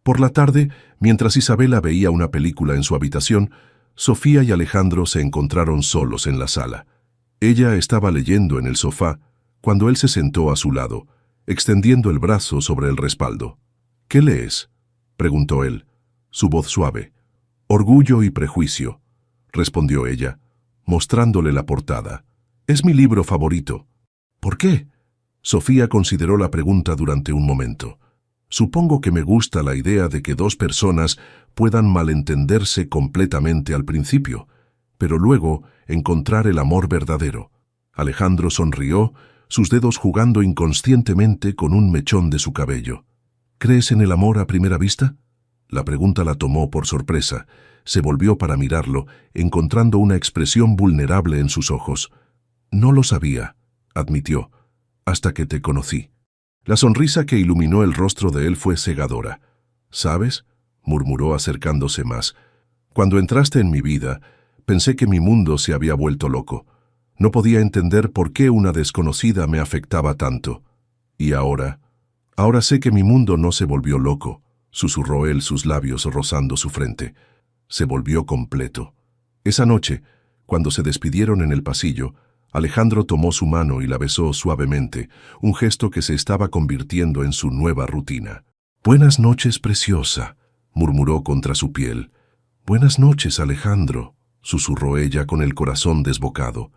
Speaker 1: Por la tarde, mientras Isabela veía una película en su habitación, Sofía y Alejandro se encontraron solos en la sala. Ella estaba leyendo en el sofá cuando él se sentó a su lado, extendiendo el brazo sobre el respaldo. «¿Qué lees?», preguntó él, su voz suave. «Orgullo y prejuicio», respondió ella, mostrándole la portada. «Es mi libro favorito». «¿Por qué?». Sofía consideró la pregunta durante un momento. «Supongo que me gusta la idea de que dos personas puedan malentenderse completamente al principio, pero luego encontrar el amor verdadero». Alejandro sonrió, sus dedos jugando inconscientemente con un mechón de su cabello. «¿Crees en el amor a primera vista?». La pregunta la tomó por sorpresa. Se volvió para mirarlo, encontrando una expresión vulnerable en sus ojos. «No lo sabía», admitió, «hasta que te conocí». La sonrisa que iluminó el rostro de él fue cegadora. «¿Sabes?», murmuró acercándose más. «Cuando entraste en mi vida, pensé que mi mundo se había vuelto loco. No podía entender por qué una desconocida me afectaba tanto. Y ahora sé que mi mundo no se volvió loco», susurró él, sus labios rozando su frente. Se volvió completo. Esa noche, cuando se despidieron en el pasillo, Alejandro tomó su mano y la besó suavemente, un gesto que se estaba convirtiendo en su nueva rutina. «Buenas noches, preciosa», murmuró contra su piel. «Buenas noches, Alejandro», susurró ella con el corazón desbocado.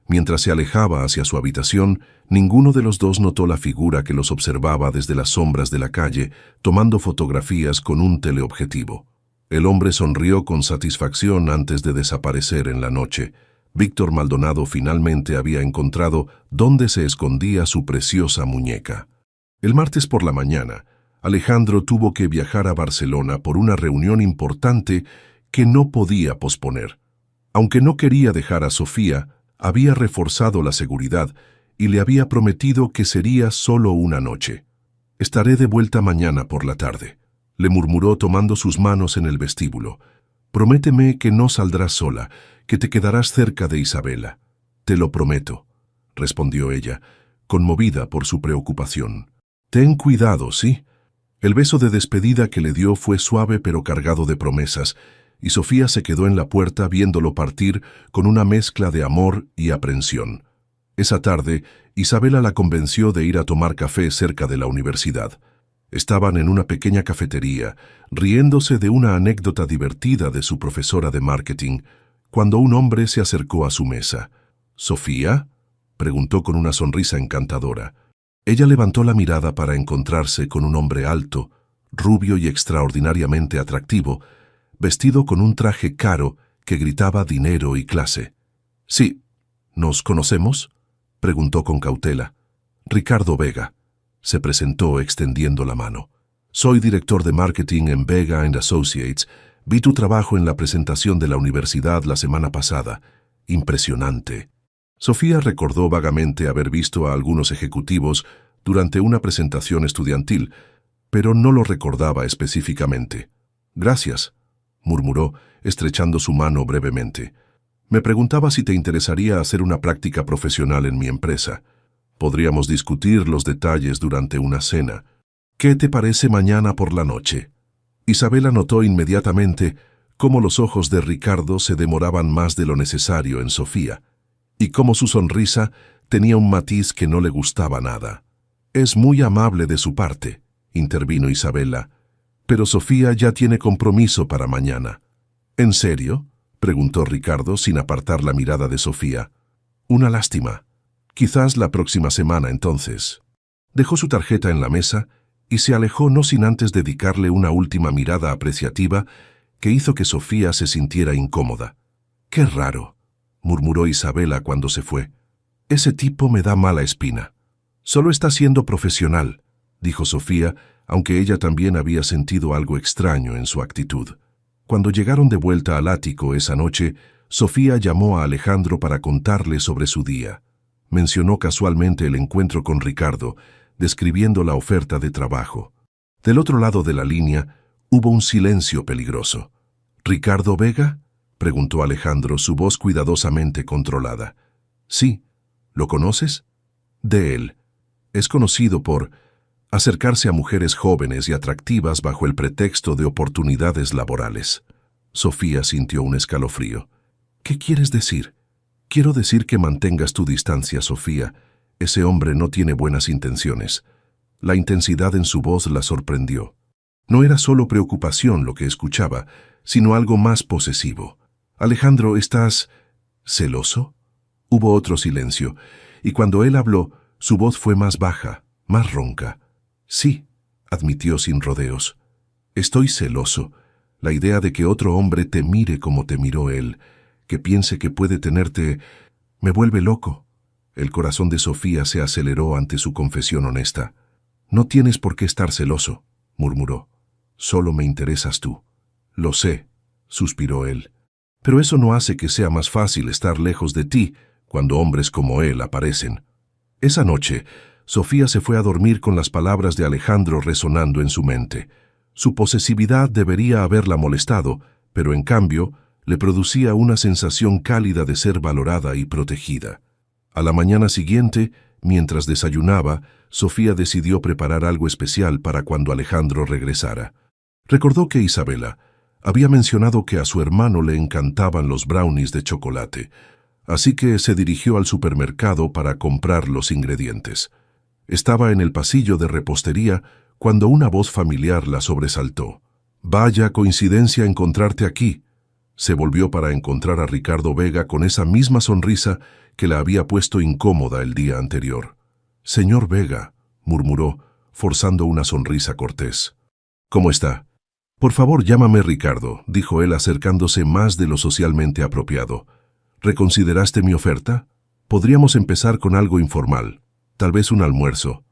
Speaker 1: Mientras se alejaba hacia su habitación, ninguno de los dos notó la figura que los observaba desde las sombras de la calle, tomando fotografías con un teleobjetivo. El hombre sonrió con satisfacción antes de desaparecer en la noche. Víctor Maldonado finalmente había encontrado dónde se escondía su preciosa muñeca. El martes por la mañana, Alejandro tuvo que viajar a Barcelona por una reunión importante que no podía posponer. Aunque no quería dejar a Sofía, había reforzado la seguridad y le había prometido que sería solo una noche. «Estaré de vuelta mañana por la tarde», le murmuró tomando sus manos en el vestíbulo. «Prométeme que no saldrás sola, que te quedarás cerca de Isabela». «Te lo prometo», respondió ella, conmovida por su preocupación. «Ten cuidado, ¿sí?». El beso de despedida que le dio fue suave pero cargado de promesas, y Sofía se quedó en la puerta viéndolo partir con una mezcla de amor y aprensión. Esa tarde, Isabela la convenció de ir a tomar café cerca de la universidad. Estaban en una pequeña cafetería, riéndose de una anécdota divertida de su profesora de marketing, cuando un hombre se acercó a su mesa. «¿Sofía?», preguntó con una sonrisa encantadora. Ella levantó la mirada para encontrarse con un hombre alto, rubio y extraordinariamente atractivo, vestido con un traje caro que gritaba dinero y clase. «Sí, ¿nos conocemos?», preguntó con cautela. «Ricardo Vega», se presentó extendiendo la mano. «Soy director de marketing en Vega & Associates. Vi tu trabajo en la presentación de la universidad la semana pasada. Impresionante». Sofía recordó vagamente haber visto a algunos ejecutivos durante una presentación estudiantil, pero no lo recordaba específicamente. «Gracias», murmuró, estrechando su mano brevemente. «Me preguntaba si te interesaría hacer una práctica profesional en mi empresa. Podríamos discutir los detalles durante una cena. ¿Qué te parece mañana por la noche?». Isabela notó inmediatamente cómo los ojos de Ricardo se demoraban más de lo necesario en Sofía, y cómo su sonrisa tenía un matiz que no le gustaba nada. «Es muy amable de su parte», intervino Isabela, «pero Sofía ya tiene compromiso para mañana». «¿En serio?», preguntó Ricardo sin apartar la mirada de Sofía. «Una lástima. Quizás la próxima semana entonces». Dejó su tarjeta en la mesa y se alejó no sin antes dedicarle una última mirada apreciativa que hizo que Sofía se sintiera incómoda. «Qué raro», murmuró Isabela cuando se fue. «Ese tipo me da mala espina». «Solo está siendo profesional», dijo Sofía, aunque ella también había sentido algo extraño en su actitud. Cuando llegaron de vuelta al ático esa noche, Sofía llamó a Alejandro para contarle sobre su día. Mencionó casualmente el encuentro con Ricardo, describiendo la oferta de trabajo. Del otro lado de la línea, hubo un silencio peligroso. «¿Ricardo Vega?», preguntó Alejandro, su voz cuidadosamente controlada. «Sí. ¿Lo conoces?». De él. Es conocido por acercarse a mujeres jóvenes y atractivas bajo el pretexto de oportunidades laborales. Sofía sintió un escalofrío. ¿Qué quieres decir? Quiero decir que mantengas tu distancia, Sofía. Ese hombre no tiene buenas intenciones. La intensidad en su voz la sorprendió. No era solo preocupación lo que escuchaba, sino algo más posesivo. Alejandro, ¿estás celoso? Hubo otro silencio, y cuando él habló, su voz fue más baja, más ronca. Sí, admitió sin rodeos. Estoy celoso. La idea de que otro hombre te mire como te miró él, que piense que puede tenerte, me vuelve loco. El corazón de Sofía se aceleró ante su confesión honesta. No tienes por qué estar celoso, murmuró. Solo me interesas tú. Lo sé, suspiró él. Pero eso no hace que sea más fácil estar lejos de ti cuando hombres como él aparecen. Esa noche, Sofía se fue a dormir con las palabras de Alejandro resonando en su mente. Su posesividad debería haberla molestado, pero en cambio, le producía una sensación cálida de ser valorada y protegida. A la mañana siguiente, mientras desayunaba, Sofía decidió preparar algo especial para cuando Alejandro regresara. Recordó que Isabela había mencionado que a su hermano le encantaban los brownies de chocolate, así que se dirigió al supermercado para comprar los ingredientes. Estaba en el pasillo de repostería cuando una voz familiar la sobresaltó. «Vaya coincidencia encontrarte aquí». Se volvió para encontrar a Ricardo Vega con esa misma sonrisa que la había puesto incómoda el día anterior. «Señor Vega», murmuró, forzando una sonrisa cortés. «¿Cómo está?» «Por favor, llámame Ricardo», dijo él acercándose más de lo socialmente apropiado. «¿Reconsideraste mi oferta? Podríamos empezar con algo informal, tal vez un almuerzo».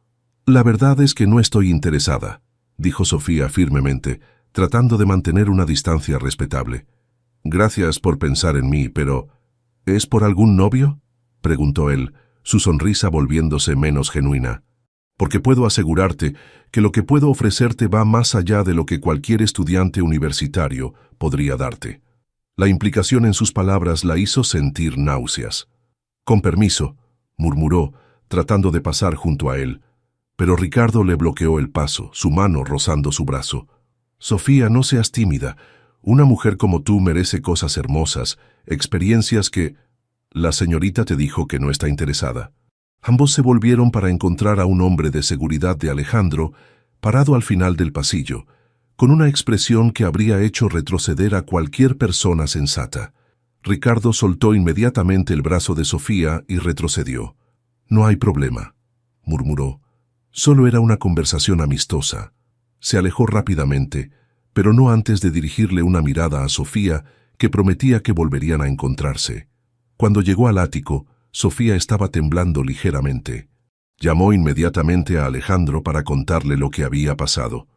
Speaker 1: «La verdad es que no estoy interesada», dijo Sofía firmemente, tratando de mantener una distancia respetable. «Gracias por pensar en mí, pero ¿es por algún novio?», preguntó él, su sonrisa volviéndose menos genuina. «Porque puedo asegurarte que lo que puedo ofrecerte va más allá de lo que cualquier estudiante universitario podría darte». La implicación en sus palabras la hizo sentir náuseas. «Con permiso», murmuró, tratando de pasar junto a él. Pero Ricardo le bloqueó el paso, su mano rozando su brazo. «Sofía, no seas tímida. Una mujer como tú merece cosas hermosas, experiencias que...» «La señorita te dijo que no está interesada». Ambos se volvieron para encontrar a un hombre de seguridad de Alejandro, parado al final del pasillo, con una expresión que habría hecho retroceder a cualquier persona sensata. Ricardo soltó inmediatamente el brazo de Sofía y retrocedió. «No hay problema», murmuró. «Solo era una conversación amistosa». Se alejó rápidamente, pero no antes de dirigirle una mirada a Sofía que prometía que volverían a encontrarse. Cuando llegó al ático, Sofía estaba temblando ligeramente. Llamó inmediatamente a Alejandro para contarle lo que había pasado.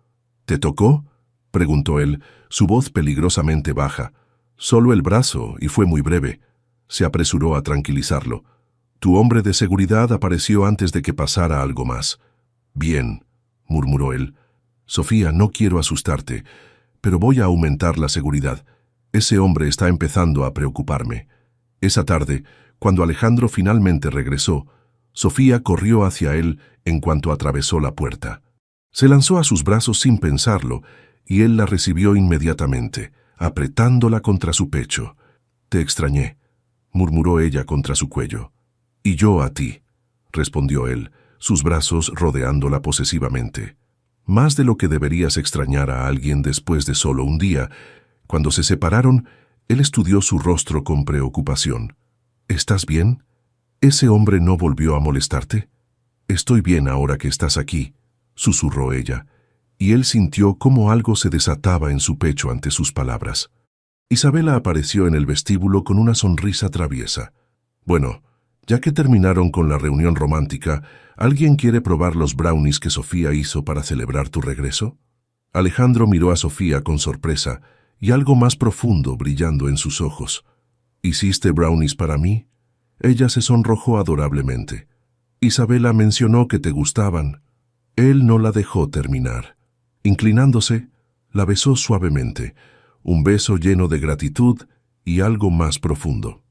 Speaker 1: «¿Te tocó?», preguntó él, su voz peligrosamente baja. «Solo el brazo, y fue muy breve». Se apresuró a tranquilizarlo. «Tu hombre de seguridad apareció antes de que pasara algo más». «Bien», murmuró él. «Sofía, no quiero asustarte, pero voy a aumentar la seguridad. Ese hombre está empezando a preocuparme». Esa tarde, cuando Alejandro finalmente regresó, Sofía corrió hacia él en cuanto atravesó la puerta. Se lanzó a sus brazos sin pensarlo, y él la recibió inmediatamente, apretándola contra su pecho. «Te extrañé», murmuró ella contra su cuello. «Y yo a ti», respondió él, sus brazos rodeándola posesivamente. Más de lo que deberías extrañar a alguien después de solo un día. Cuando se separaron, él estudió su rostro con preocupación. «¿Estás bien? ¿Ese hombre no volvió a molestarte?» «Estoy bien ahora que estás aquí», susurró ella, y él sintió cómo algo se desataba en su pecho ante sus palabras. Isabela apareció en el vestíbulo con una sonrisa traviesa. «Bueno, ya que terminaron con la reunión romántica, ¿alguien quiere probar los brownies que Sofía hizo para celebrar tu regreso?» Alejandro miró a Sofía con sorpresa y algo más profundo brillando en sus ojos. «¿Hiciste brownies para mí?» Ella se sonrojó adorablemente. «Isabela mencionó que te gustaban». Él no la dejó terminar. Inclinándose, la besó suavemente, un beso lleno de gratitud y algo más profundo.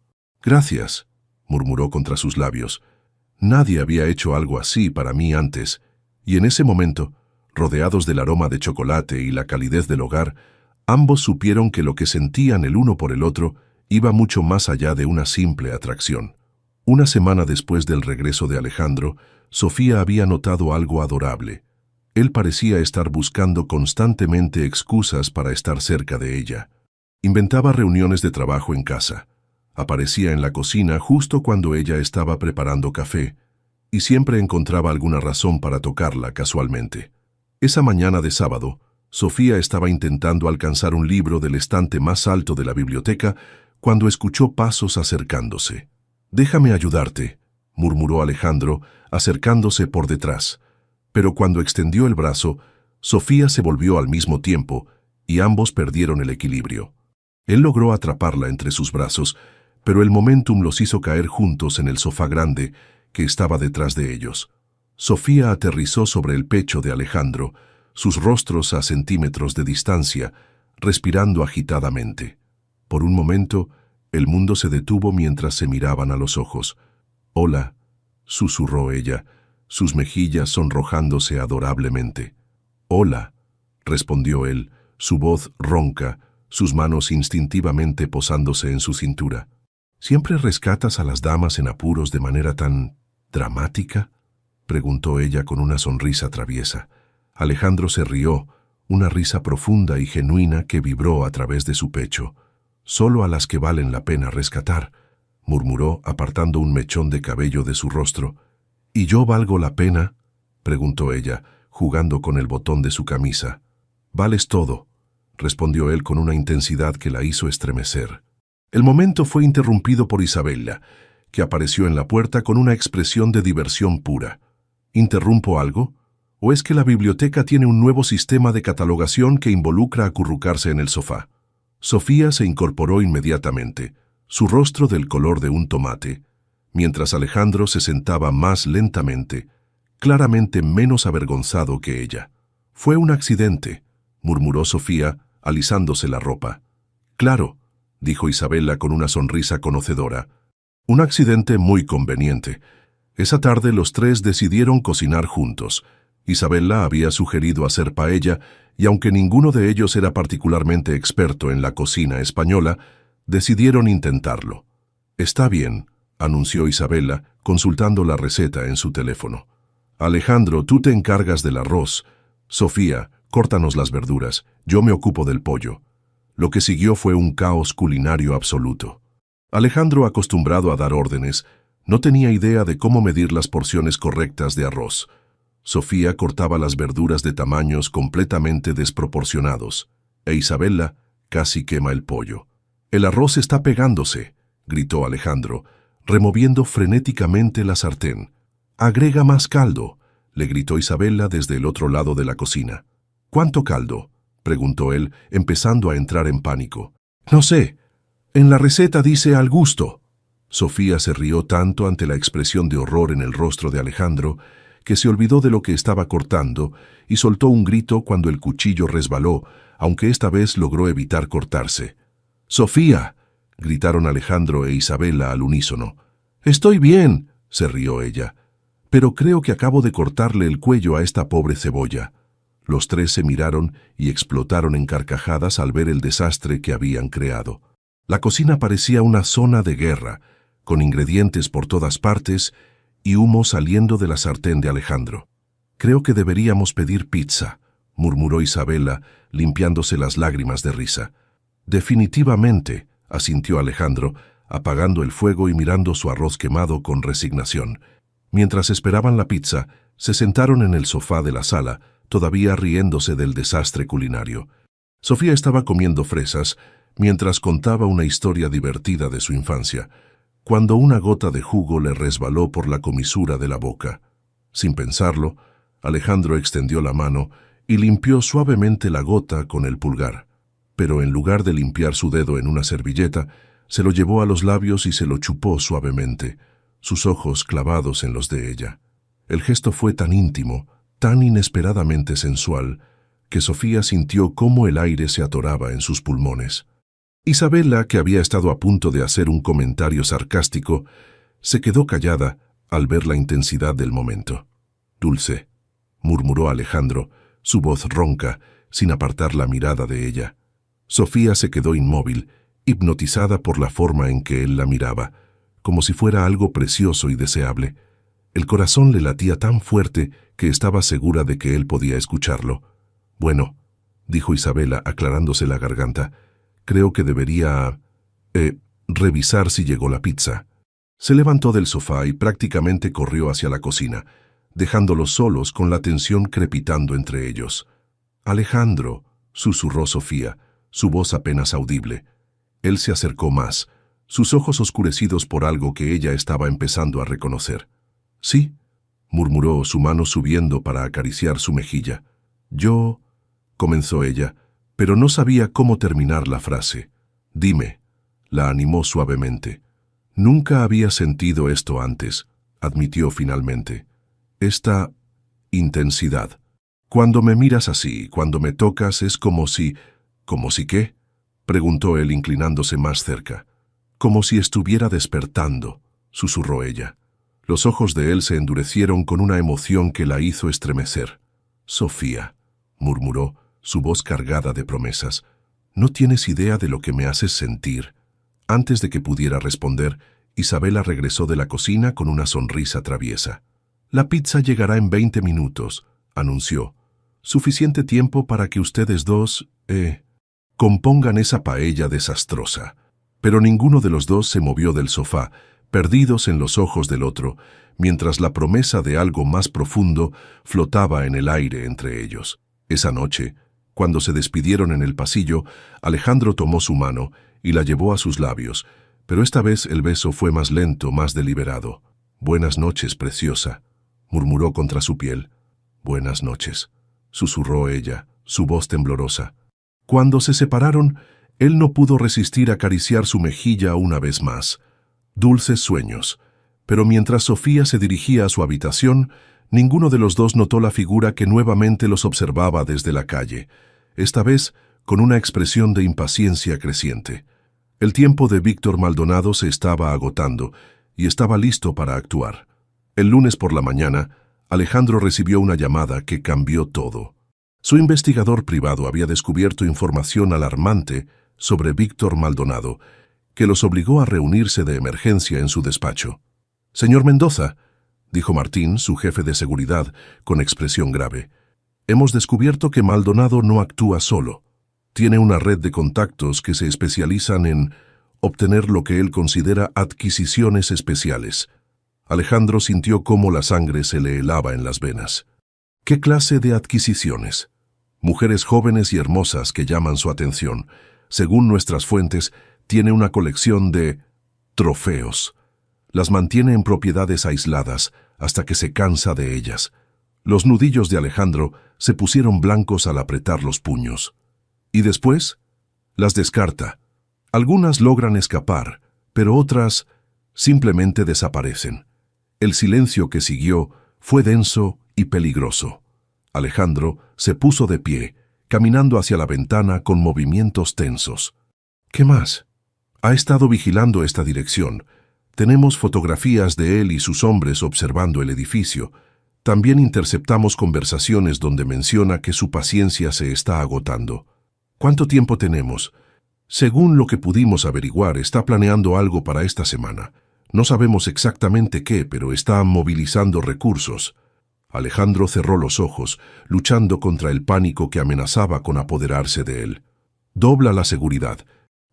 Speaker 1: «Gracias», murmuró contra sus labios. Nadie había hecho algo así para mí antes, y en ese momento, rodeados del aroma de chocolate y la calidez del hogar, ambos supieron que lo que sentían el uno por el otro iba mucho más allá de una simple atracción. Una semana después del regreso de Alejandro, Sofía había notado algo adorable. Él parecía estar buscando constantemente excusas para estar cerca de ella. Inventaba reuniones de trabajo en casa. Aparecía en la cocina justo cuando ella estaba preparando café, y siempre encontraba alguna razón para tocarla casualmente. Esa mañana de sábado, Sofía estaba intentando alcanzar un libro del estante más alto de la biblioteca cuando escuchó pasos acercándose. «Déjame ayudarte», murmuró Alejandro, acercándose por detrás. Pero cuando extendió el brazo, Sofía se volvió al mismo tiempo y ambos perdieron el equilibrio. Él logró atraparla entre sus brazos, pero el momentum los hizo caer juntos en el sofá grande que estaba detrás de ellos. Sofía aterrizó sobre el pecho de Alejandro, sus rostros a centímetros de distancia, respirando agitadamente. Por un momento, el mundo se detuvo mientras se miraban a los ojos. «Hola», susurró ella, sus mejillas sonrojándose adorablemente. «Hola», respondió él, su voz ronca, sus manos instintivamente posándose en su cintura. «¿Siempre rescatas a las damas en apuros de manera tan dramática?», preguntó ella con una sonrisa traviesa. Alejandro se rió, una risa profunda y genuina que vibró a través de su pecho. «Solo a las que valen la pena rescatar», murmuró, apartando un mechón de cabello de su rostro. «¿Y yo valgo la pena?», preguntó ella, jugando con el botón de su camisa. «Vales todo», respondió él con una intensidad que la hizo estremecer. El momento fue interrumpido por Isabella, que apareció en la puerta con una expresión de diversión pura. «¿Interrumpo algo? ¿O es que la biblioteca tiene un nuevo sistema de catalogación que involucra acurrucarse en el sofá?». Sofía se incorporó inmediatamente, su rostro del color de un tomate, mientras Alejandro se sentaba más lentamente, claramente menos avergonzado que ella. «Fue un accidente», murmuró Sofía, alisándose la ropa. «Claro», dijo Isabella con una sonrisa conocedora. «Un accidente muy conveniente. Esa tarde los tres decidieron cocinar juntos. Isabella había sugerido hacer paella, y aunque ninguno de ellos era particularmente experto en la cocina española, decidieron intentarlo. «Está bien», anunció Isabella, consultando la receta en su teléfono. «Alejandro, tú te encargas del arroz. Sofía, córtanos las verduras, yo me ocupo del pollo». Lo que siguió fue un caos culinario absoluto. Alejandro, acostumbrado a dar órdenes, no tenía idea de cómo medir las porciones correctas de arroz. Sofía cortaba las verduras de tamaños completamente desproporcionados, e Isabella casi quema el pollo. «El arroz está pegándose», gritó Alejandro, removiendo frenéticamente la sartén. «Agrega más caldo», le gritó Isabella desde el otro lado de la cocina. «¿Cuánto caldo?», preguntó él, empezando a entrar en pánico. «No sé. En la receta dice al gusto». Sofía se rió tanto ante la expresión de horror en el rostro de Alejandro que se olvidó de lo que estaba cortando y soltó un grito cuando el cuchillo resbaló, aunque esta vez logró evitar cortarse. «¡Sofía!», gritaron Alejandro e Isabella al unísono. «Estoy bien», se rió ella, «pero creo que acabo de cortarle el cuello a esta pobre cebolla». Los tres se miraron y explotaron en carcajadas al ver el desastre que habían creado. La cocina parecía una zona de guerra, con ingredientes por todas partes y humo saliendo de la sartén de Alejandro. «Creo que deberíamos pedir pizza», murmuró Isabella, limpiándose las lágrimas de risa. «Definitivamente», asintió Alejandro, apagando el fuego y mirando su arroz quemado con resignación. Mientras esperaban la pizza, se sentaron en el sofá de la sala, todavía riéndose del desastre culinario. Sofía estaba comiendo fresas mientras contaba una historia divertida de su infancia, cuando una gota de jugo le resbaló por la comisura de la boca. Sin pensarlo, Alejandro extendió la mano y limpió suavemente la gota con el pulgar. Pero en lugar de limpiar su dedo en una servilleta, se lo llevó a los labios y se lo chupó suavemente, sus ojos clavados en los de ella. El gesto fue tan íntimo, tan inesperadamente sensual, que Sofía sintió cómo el aire se atoraba en sus pulmones. Isabella, que había estado a punto de hacer un comentario sarcástico, se quedó callada al ver la intensidad del momento. «Dulce», murmuró Alejandro, su voz ronca, sin apartar la mirada de ella. Sofía se quedó inmóvil, hipnotizada por la forma en que él la miraba, como si fuera algo precioso y deseable. El corazón le latía tan fuerte que estaba segura de que él podía escucharlo. «Bueno», dijo Isabela, aclarándose la garganta, «creo que debería... revisar si llegó la pizza». Se levantó del sofá y prácticamente corrió hacia la cocina, dejándolos solos con la tensión crepitando entre ellos. «Alejandro», susurró Sofía, su voz apenas audible. Él se acercó más, sus ojos oscurecidos por algo que ella estaba empezando a reconocer. «Sí», murmuró, su mano subiendo para acariciar su mejilla. «Yo», comenzó ella, pero no sabía cómo terminar la frase. «Dime», la animó suavemente. «Nunca había sentido esto antes», admitió finalmente. «Esta intensidad. Cuando me miras así, cuando me tocas, es como si... ¿Como si qué?», preguntó él inclinándose más cerca. «Como si estuviera despertando», susurró ella. Los ojos de él se endurecieron con una emoción que la hizo estremecer. «Sofía», murmuró, su voz cargada de promesas, «no tienes idea de lo que me haces sentir». Antes de que pudiera responder, Isabela regresó de la cocina con una sonrisa traviesa. «La pizza llegará en 20 minutos», anunció. «Suficiente tiempo para que ustedes dos, compongan esa paella desastrosa». Pero ninguno de los dos se movió del sofá, perdidos en los ojos del otro, mientras la promesa de algo más profundo flotaba en el aire entre ellos. Esa noche, cuando se despidieron en el pasillo, Alejandro tomó su mano y la llevó a sus labios, pero esta vez el beso fue más lento, más deliberado. «Buenas noches, preciosa», murmuró contra su piel. «Buenas noches», susurró ella, su voz temblorosa. Cuando se separaron, él no pudo resistir acariciar su mejilla una vez más. Dulces sueños. Pero mientras Sofía se dirigía a su habitación, ninguno de los dos notó la figura que nuevamente los observaba desde la calle, esta vez con una expresión de impaciencia creciente. El tiempo de Víctor Maldonado se estaba agotando y estaba listo para actuar. El lunes por la mañana, Alejandro recibió una llamada que cambió todo. Su investigador privado había descubierto información alarmante sobre Víctor Maldonado, que los obligó a reunirse de emergencia en su despacho. «Señor Mendoza», dijo Martín, su jefe de seguridad, con expresión grave, «hemos descubierto que Maldonado no actúa solo. Tiene una red de contactos que se especializan en obtener lo que él considera adquisiciones especiales». Alejandro sintió cómo la sangre se le helaba en las venas. «¿Qué clase de adquisiciones?» «Mujeres jóvenes y hermosas que llaman su atención. Según nuestras fuentes, tiene una colección de trofeos. Las mantiene en propiedades aisladas hasta que se cansa de ellas». Los nudillos de Alejandro se pusieron blancos al apretar los puños. «¿Y después?» «Las descarta. Algunas logran escapar, pero otras simplemente desaparecen». El silencio que siguió fue denso y peligroso. Alejandro se puso de pie, caminando hacia la ventana con movimientos tensos. «¿Qué más?» «Ha estado vigilando esta dirección. Tenemos fotografías de él y sus hombres observando el edificio. También interceptamos conversaciones donde menciona que su paciencia se está agotando». «¿Cuánto tiempo tenemos?» «Según lo que pudimos averiguar, está planeando algo para esta semana. No sabemos exactamente qué, pero está movilizando recursos». Alejandro cerró los ojos, luchando contra el pánico que amenazaba con apoderarse de él. «Dobla la seguridad.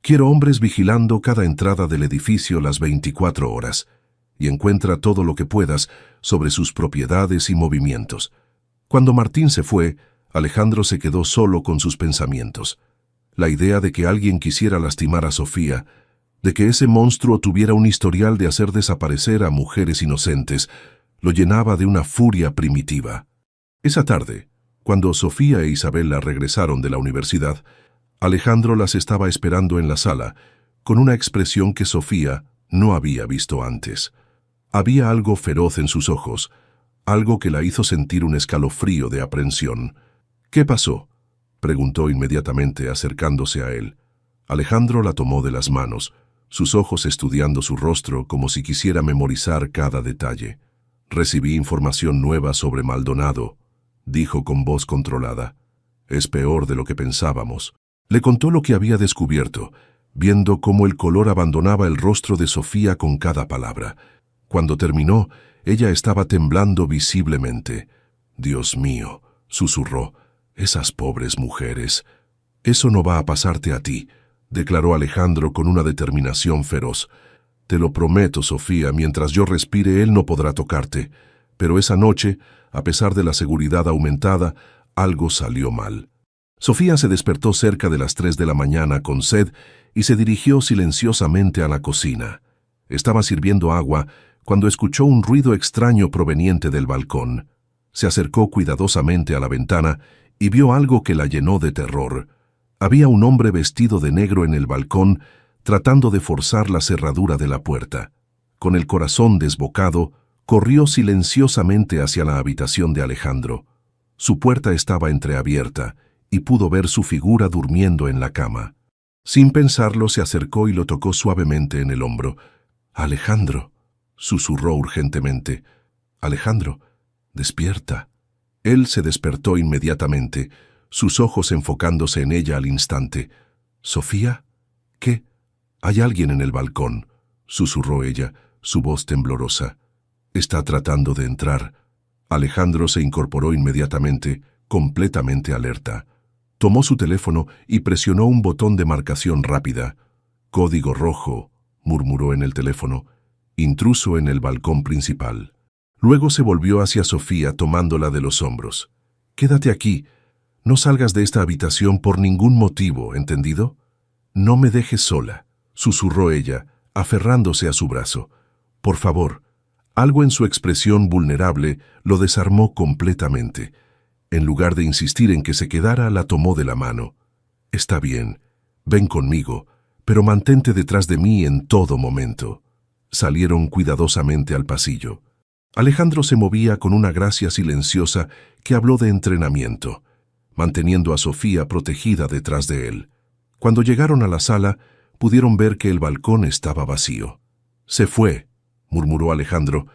Speaker 1: Quiero hombres vigilando cada entrada del edificio las 24 horas. Y encuentra todo lo que puedas sobre sus propiedades y movimientos». Cuando Martín se fue, Alejandro se quedó solo con sus pensamientos. La idea de que alguien quisiera lastimar a Sofía, de que ese monstruo tuviera un historial de hacer desaparecer a mujeres inocentes, lo llenaba de una furia primitiva. Esa tarde, cuando Sofía e Isabela regresaron de la universidad, Alejandro las estaba esperando en la sala, con una expresión que Sofía no había visto antes. Había algo feroz en sus ojos, algo que la hizo sentir un escalofrío de aprensión. «¿Qué pasó?», preguntó inmediatamente acercándose a él. Alejandro la tomó de las manos, sus ojos estudiando su rostro como si quisiera memorizar cada detalle. Recibí información nueva sobre Maldonado, dijo con voz controlada. Es peor de lo que pensábamos. Le contó lo que había descubierto, viendo cómo el color abandonaba el rostro de Sofía con cada palabra. Cuando terminó, ella estaba temblando visiblemente. Dios mío, susurró, esas pobres mujeres. Eso no va a pasarte a ti, declaró Alejandro con una determinación feroz. Te lo prometo, Sofía, mientras yo respire él no podrá tocarte. Pero esa noche, a pesar de la seguridad aumentada, algo salió mal. Sofía se despertó cerca de las 3 de la mañana con sed y se dirigió silenciosamente a la cocina. Estaba sirviendo agua cuando escuchó un ruido extraño proveniente del balcón. Se acercó cuidadosamente a la ventana y vio algo que la llenó de terror. Había un hombre vestido de negro en el balcón, tratando de forzar la cerradura de la puerta. Con el corazón desbocado, corrió silenciosamente hacia la habitación de Alejandro. Su puerta estaba entreabierta y pudo ver su figura durmiendo en la cama. Sin pensarlo, se acercó y lo tocó suavemente en el hombro. «Alejandro», susurró urgentemente. «Alejandro, despierta». Él se despertó inmediatamente, sus ojos enfocándose en ella al instante. «¿Sofía? ¿Qué? Hay alguien en el balcón», susurró ella, su voz temblorosa. «Está tratando de entrar». Alejandro se incorporó inmediatamente, completamente alerta. Tomó su teléfono y presionó un botón de marcación rápida. «Código rojo», murmuró en el teléfono. «Intruso en el balcón principal». Luego se volvió hacia Sofía tomándola de los hombros. «Quédate aquí. No salgas de esta habitación por ningún motivo, ¿entendido? No me dejes sola», susurró ella, aferrándose a su brazo. «Por favor». Algo en su expresión vulnerable lo desarmó completamente. En lugar de insistir en que se quedara, la tomó de la mano. «Está bien. Ven conmigo, pero mantente detrás de mí en todo momento». Salieron cuidadosamente al pasillo. Alejandro se movía con una gracia silenciosa que habló de entrenamiento, manteniendo a Sofía protegida detrás de él. Cuando llegaron a la sala, pudieron ver que el balcón estaba vacío. «Se fue», murmuró Alejandro,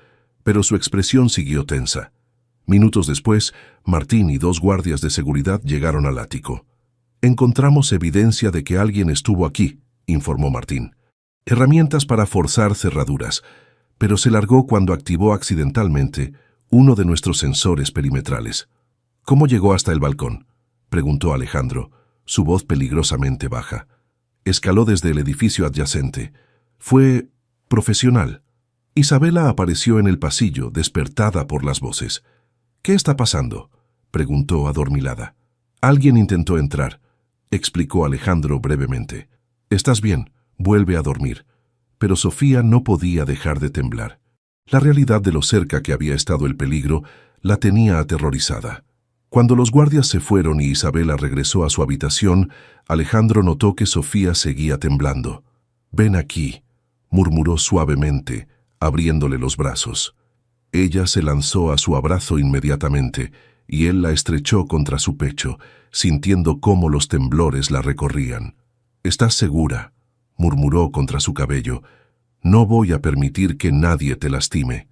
Speaker 1: pero su expresión siguió tensa. Minutos después, Martín y 2 guardias de seguridad llegaron al ático. «Encontramos evidencia de que alguien estuvo aquí», informó Martín. «Herramientas para forzar cerraduras, pero se largó cuando activó accidentalmente uno de nuestros sensores perimetrales». «¿Cómo llegó hasta el balcón?», preguntó Alejandro, su voz peligrosamente baja. «Escaló desde el edificio adyacente. Fue profesional». Isabela apareció en el pasillo, despertada por las voces. «¿Qué está pasando?», preguntó adormilada. «Alguien intentó entrar», explicó Alejandro brevemente. «Estás bien, vuelve a dormir». Pero Sofía no podía dejar de temblar. La realidad de lo cerca que había estado el peligro la tenía aterrorizada. Cuando los guardias se fueron y Isabela regresó a su habitación, Alejandro notó que Sofía seguía temblando. «Ven aquí», murmuró suavemente, abriéndole los brazos. Ella se lanzó a su abrazo inmediatamente, y él la estrechó contra su pecho, sintiendo cómo los temblores la recorrían. «¿Estás segura?», murmuró contra su cabello. «No voy a permitir que nadie te lastime».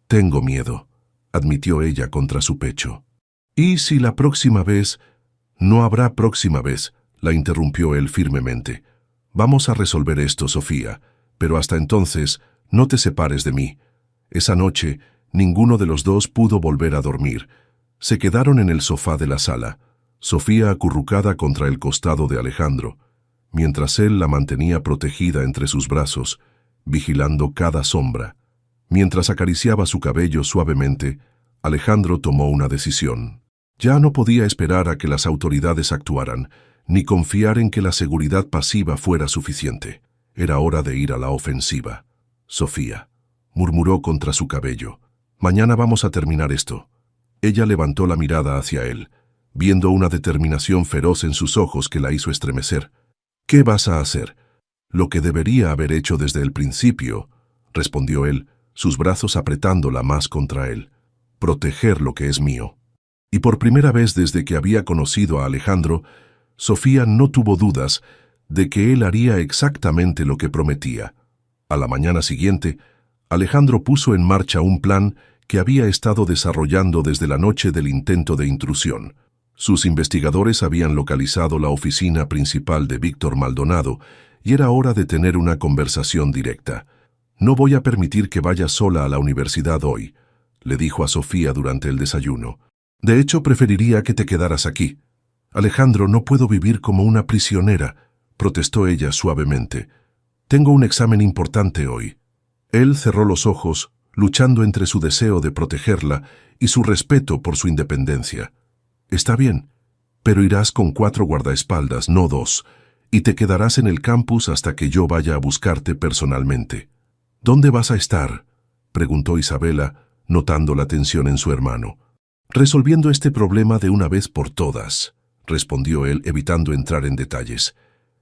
Speaker 1: «Tengo miedo», admitió ella contra su pecho. «¿Y si la próxima vez...?» «No habrá próxima vez», la interrumpió él firmemente. «Vamos a resolver esto, Sofía, pero hasta entonces no te separes de mí». Esa noche, ninguno de los dos pudo volver a dormir. Se quedaron en el sofá de la sala, Sofía acurrucada contra el costado de Alejandro, mientras él la mantenía protegida entre sus brazos, vigilando cada sombra. Mientras acariciaba su cabello suavemente, Alejandro tomó una decisión. Ya no podía esperar a que las autoridades actuaran, ni confiar en que la seguridad pasiva fuera suficiente. Era hora de ir a la ofensiva. «Sofía», murmuró contra su cabello, «mañana vamos a terminar esto». Ella levantó la mirada hacia él, viendo una determinación feroz en sus ojos que la hizo estremecer. «¿Qué vas a hacer?». «Lo que debería haber hecho desde el principio», respondió él, sus brazos apretándola más contra él. «Proteger lo que es mío». Y por primera vez desde que había conocido a Alejandro, Sofía no tuvo dudas de que él haría exactamente lo que prometía. A la mañana siguiente, Alejandro puso en marcha un plan que había estado desarrollando desde la noche del intento de intrusión. Sus investigadores habían localizado la oficina principal de Víctor Maldonado y era hora de tener una conversación directa. «No voy a permitir que vayas sola a la universidad hoy», le dijo a Sofía durante el desayuno. «De hecho, preferiría que te quedaras aquí». «Alejandro, no puedo vivir como una prisionera», protestó ella suavemente. «Tengo un examen importante hoy». Él cerró los ojos, luchando entre su deseo de protegerla y su respeto por su independencia. «Está bien, pero irás con 4 guardaespaldas, no 2, y te quedarás en el campus hasta que yo vaya a buscarte personalmente». «¿Dónde vas a estar?», preguntó Isabela, notando la tensión en su hermano. «Resolviendo este problema de una vez por todas», respondió él, evitando entrar en detalles.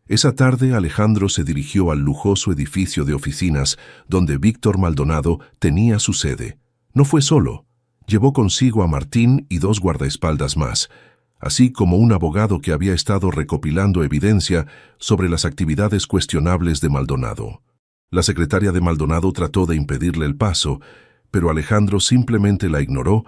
Speaker 1: Esa tarde Alejandro se dirigió al lujoso edificio de oficinas donde Víctor Maldonado tenía su sede. No fue solo. Llevó consigo a Martín y 2 guardaespaldas más, así como un abogado que había estado recopilando evidencia sobre las actividades cuestionables de Maldonado. La secretaria de Maldonado trató de impedirle el paso, pero Alejandro simplemente la ignoró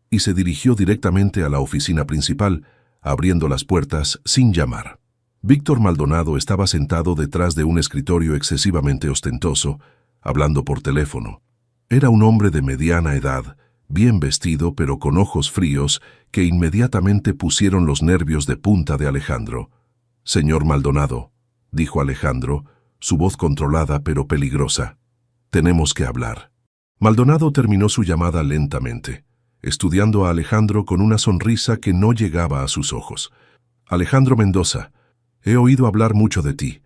Speaker 1: y se dirigió directamente a la oficina principal, abriendo las puertas sin llamar. Víctor Maldonado estaba sentado detrás de un escritorio excesivamente ostentoso, hablando por teléfono. Era un hombre de mediana edad, bien vestido pero con ojos fríos que inmediatamente pusieron los nervios de punta de Alejandro. «Señor Maldonado», dijo Alejandro, su voz controlada pero peligrosa. «Tenemos que hablar». Maldonado terminó su llamada lentamente, estudiando a Alejandro con una sonrisa que no llegaba a sus ojos. «Alejandro Mendoza, he oído hablar mucho de ti.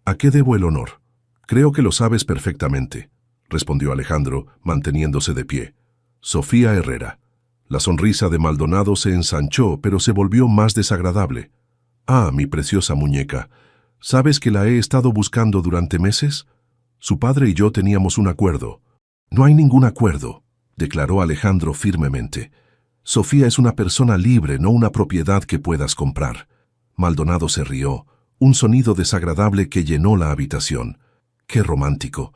Speaker 1: ¿A qué debo el honor?» «Creo que lo sabes perfectamente», respondió Alejandro, manteniéndose de pie. «Sofía Herrera». La sonrisa de Maldonado se ensanchó, pero se volvió más desagradable. «Ah, mi preciosa muñeca. ¿Sabes que la he estado buscando durante meses? Su padre y yo teníamos un acuerdo». «No hay ningún acuerdo», declaró Alejandro firmemente. «Sofía es una persona libre, no una propiedad que puedas comprar». Maldonado se rió, un sonido desagradable que llenó la habitación. «Qué romántico.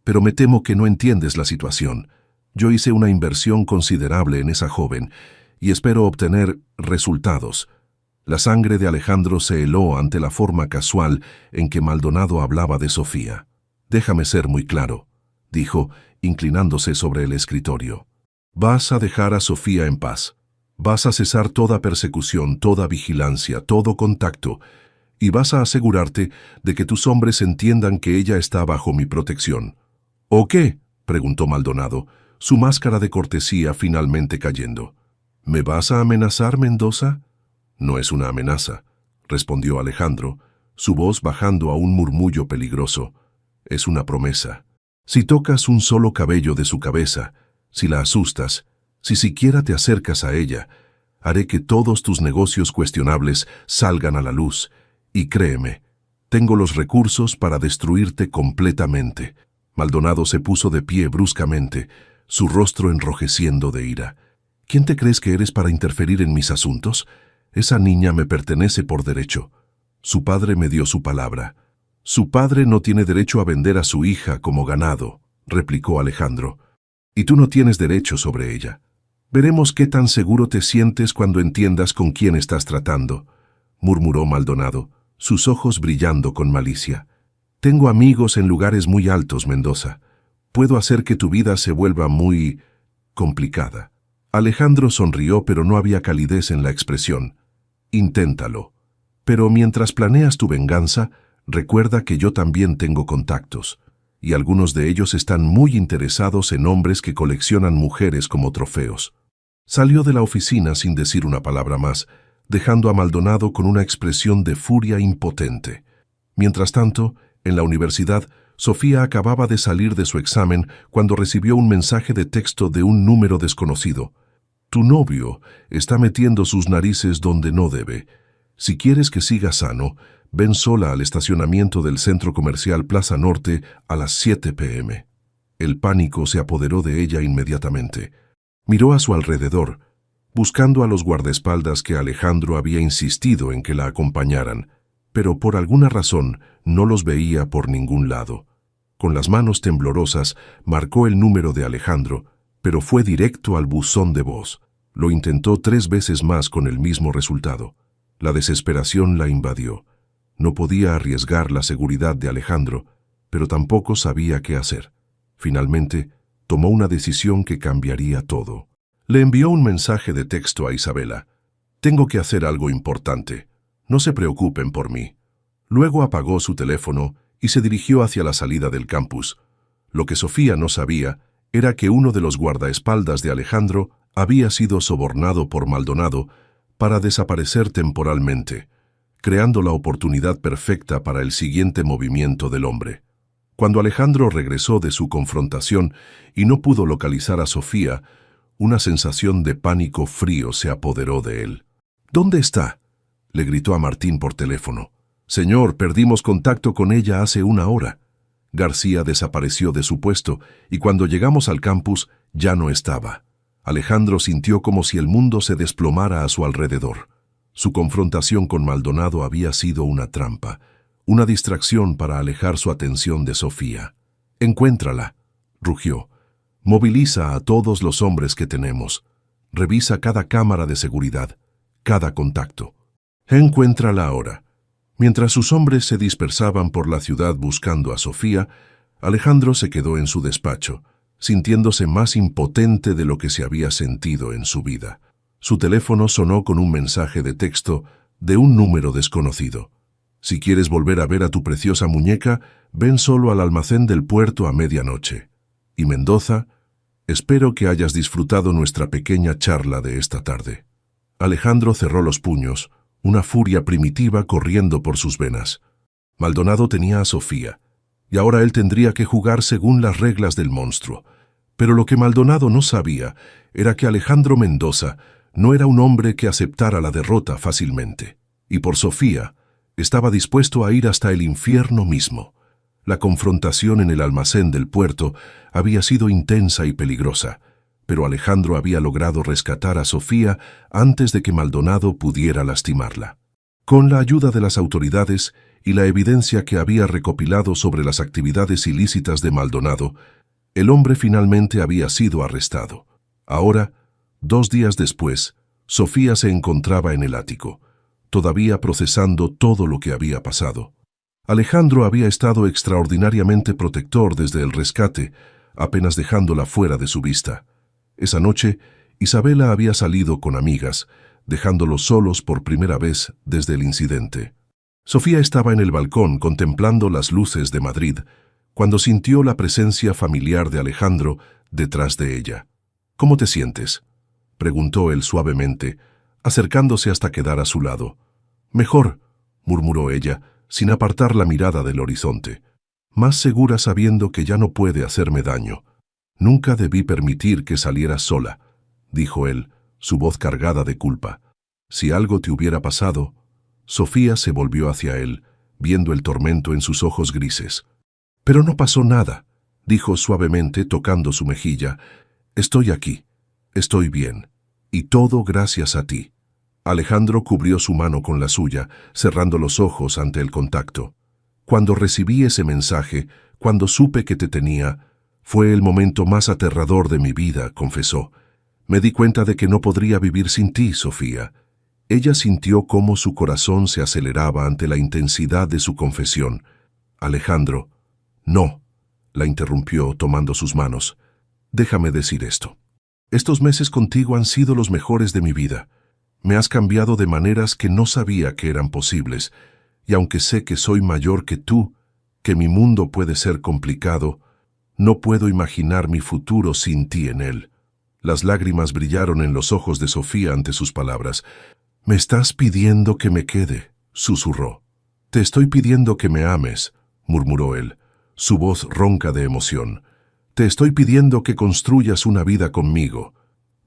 Speaker 1: Pero me temo que no entiendes la situación. Yo hice una inversión considerable en esa joven y espero obtener resultados». La sangre de Alejandro se heló ante la forma casual en que Maldonado hablaba de Sofía. «Déjame ser muy claro», dijo, inclinándose sobre el escritorio. «Vas a dejar a Sofía en paz. Vas a cesar toda persecución, toda vigilancia, todo contacto, y vas a asegurarte de que tus hombres entiendan que ella está bajo mi protección». «¿O qué?», preguntó Maldonado, su máscara de cortesía finalmente cayendo. «¿Me vas a amenazar, Mendoza?» «No es una amenaza», respondió Alejandro, su voz bajando a un murmullo peligroso. «Es una promesa. Si tocas un solo cabello de su cabeza, si la asustas, si siquiera te acercas a ella, haré que todos tus negocios cuestionables salgan a la luz, y créeme, tengo los recursos para destruirte completamente». Maldonado se puso de pie bruscamente, su rostro enrojeciendo de ira. «¿Quién te crees que eres para interferir en mis asuntos? Esa niña me pertenece por derecho. Su padre me dio su palabra». «Su padre no tiene derecho a vender a su hija como ganado», replicó Alejandro. «Y tú no tienes derecho sobre ella. Veremos qué tan seguro te sientes cuando entiendas con quién estás tratando», murmuró Maldonado, sus ojos brillando con malicia. «Tengo amigos en lugares muy altos, Mendoza. Puedo hacer que tu vida se vuelva muy complicada». Alejandro sonrió, pero no había calidez en la expresión. «Inténtalo. Pero mientras planeas tu venganza, recuerda que yo también tengo contactos, y algunos de ellos están muy interesados en hombres que coleccionan mujeres como trofeos». Salió de la oficina sin decir una palabra más, dejando a Maldonado con una expresión de furia impotente. Mientras tanto, en la universidad, Sofía acababa de salir de su examen cuando recibió un mensaje de texto de un número desconocido. «Tu novio está metiendo sus narices donde no debe. Si quieres que siga sano, ven sola al estacionamiento del centro comercial Plaza Norte a las 7 p.m. El pánico se apoderó de ella inmediatamente. Miró a su alrededor, buscando a los guardaespaldas que Alejandro había insistido en que la acompañaran, pero por alguna razón no los veía por ningún lado. Con las manos temblorosas marcó el número de Alejandro, pero fue directo al buzón de voz. Lo intentó 3 veces más con el mismo resultado. La desesperación la invadió. No podía arriesgar la seguridad de Alejandro, pero tampoco sabía qué hacer. Finalmente, tomó una decisión que cambiaría todo. Le envió un mensaje de texto a Isabela. «Tengo que hacer algo importante. No se preocupen por mí». Luego apagó su teléfono y se dirigió hacia la salida del campus. Lo que Sofía no sabía era que uno de los guardaespaldas de Alejandro había sido sobornado por Maldonado para desaparecer temporalmente, creando la oportunidad perfecta para el siguiente movimiento del hombre. Cuando Alejandro regresó de su confrontación y no pudo localizar a Sofía, una sensación de pánico frío se apoderó de él. «¿Dónde está?», le gritó a Martín por teléfono. «Señor, perdimos contacto con ella hace 1 hora». García desapareció de su puesto y cuando llegamos al campus ya no estaba. Alejandro sintió como si el mundo se desplomara a su alrededor. Su confrontación con Maldonado había sido una trampa, una distracción para alejar su atención de Sofía. «Encuéntrala», rugió. «Moviliza a todos los hombres que tenemos. Revisa cada cámara de seguridad, cada contacto. Encuéntrala ahora». Mientras sus hombres se dispersaban por la ciudad buscando a Sofía, Alejandro se quedó en su despacho, sintiéndose más impotente de lo que se había sentido en su vida. Su teléfono sonó con un mensaje de texto de un número desconocido. «Si quieres volver a ver a tu preciosa muñeca, ven solo al almacén del puerto a medianoche. Y Mendoza, espero que hayas disfrutado nuestra pequeña charla de esta tarde». Alejandro cerró los puños, una furia primitiva corriendo por sus venas. Maldonado tenía a Sofía, y ahora él tendría que jugar según las reglas del monstruo. Pero lo que Maldonado no sabía era que Alejandro Mendoza no era un hombre que aceptara la derrota fácilmente. Y por Sofía, estaba dispuesto a ir hasta el infierno mismo. La confrontación en el almacén del puerto había sido intensa y peligrosa, pero Alejandro había logrado rescatar a Sofía antes de que Maldonado pudiera lastimarla. Con la ayuda de las autoridades y la evidencia que había recopilado sobre las actividades ilícitas de Maldonado, el hombre finalmente había sido arrestado. Ahora, 2 días después, Sofía se encontraba en el ático, todavía procesando todo lo que había pasado. Alejandro había estado extraordinariamente protector desde el rescate, apenas dejándola fuera de su vista. Esa noche, Isabela había salido con amigas, dejándolos solos por primera vez desde el incidente. Sofía estaba en el balcón contemplando las luces de Madrid, cuando sintió la presencia familiar de Alejandro detrás de ella. «¿Cómo te sientes?», preguntó él suavemente, acercándose hasta quedar a su lado. «Mejor», murmuró ella, sin apartar la mirada del horizonte. «Más segura sabiendo que ya no puede hacerme daño. Nunca debí permitir que salieras sola», dijo él, su voz cargada de culpa. «Si algo te hubiera pasado». Sofía se volvió hacia él, viendo el tormento en sus ojos grises. «Pero no pasó nada», dijo suavemente tocando su mejilla. «Estoy aquí, estoy bien, y todo gracias a ti». Alejandro cubrió su mano con la suya, cerrando los ojos ante el contacto. «Cuando recibí ese mensaje, cuando supe que te tenía, fue el momento más aterrador de mi vida», confesó. «Me di cuenta de que no podría vivir sin ti, Sofía». Ella sintió cómo su corazón se aceleraba ante la intensidad de su confesión. «Alejandro». «No», la interrumpió tomando sus manos. «Déjame decir esto. Estos meses contigo han sido los mejores de mi vida. Me has cambiado de maneras que no sabía que eran posibles, y aunque sé que soy mayor que tú, que mi mundo puede ser complicado, no puedo imaginar mi futuro sin ti en él». Las lágrimas brillaron en los ojos de Sofía ante sus palabras. «Me estás pidiendo que me quede», susurró. «Te estoy pidiendo que me ames», murmuró él, su voz ronca de emoción. «Te estoy pidiendo que construyas una vida conmigo.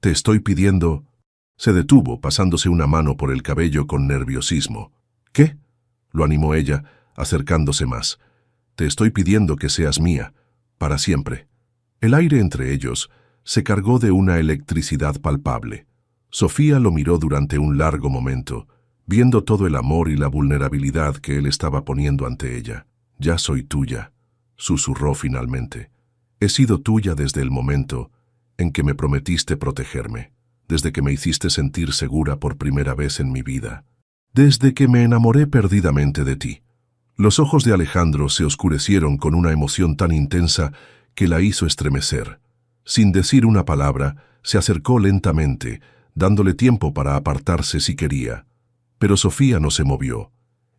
Speaker 1: Te estoy pidiendo...» Se detuvo, pasándose una mano por el cabello con nerviosismo. «¿Qué?», lo animó ella, acercándose más. «Te estoy pidiendo que seas mía, para siempre». El aire entre ellos se cargó de una electricidad palpable. Sofía lo miró durante un largo momento, viendo todo el amor y la vulnerabilidad que él estaba poniendo ante ella. «Ya soy tuya», susurró finalmente. «He sido tuya desde el momento en que me prometiste protegerme, desde que me hiciste sentir segura por primera vez en mi vida, desde que me enamoré perdidamente de ti. Los ojos de Alejandro se oscurecieron con una emoción tan intensa que la hizo estremecer. Sin decir una palabra, se acercó lentamente, dándole tiempo para apartarse si quería. Pero Sofía no se movió.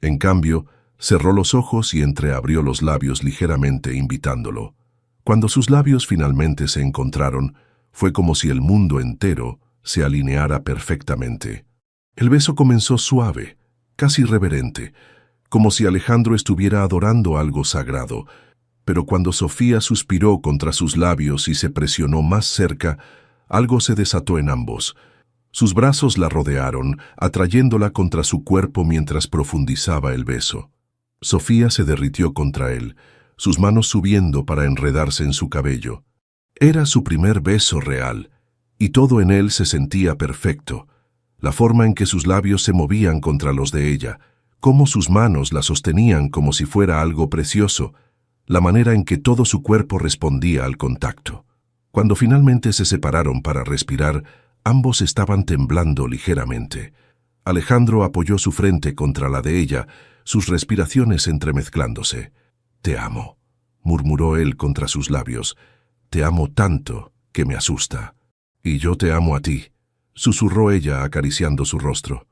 Speaker 1: En cambio, cerró los ojos y entreabrió los labios ligeramente, invitándolo. Cuando sus labios finalmente se encontraron, fue como si el mundo entero se alineara perfectamente. El beso comenzó suave, casi reverente, como si Alejandro estuviera adorando algo sagrado, pero cuando Sofía suspiró contra sus labios y se presionó más cerca, algo se desató en ambos. Sus brazos la rodearon, atrayéndola contra su cuerpo mientras profundizaba el beso. Sofía se derritió contra él, sus manos subiendo para enredarse en su cabello. Era su primer beso real, y todo en él se sentía perfecto. La forma en que sus labios se movían contra los de ella, cómo sus manos la sostenían como si fuera algo precioso, la manera en que todo su cuerpo respondía al contacto. Cuando finalmente se separaron para respirar, ambos estaban temblando ligeramente. Alejandro apoyó su frente contra la de ella, sus respiraciones entremezclándose. «Te amo», murmuró él contra sus labios. «Te amo tanto que me asusta». «Y yo te amo a ti», susurró ella acariciando su rostro.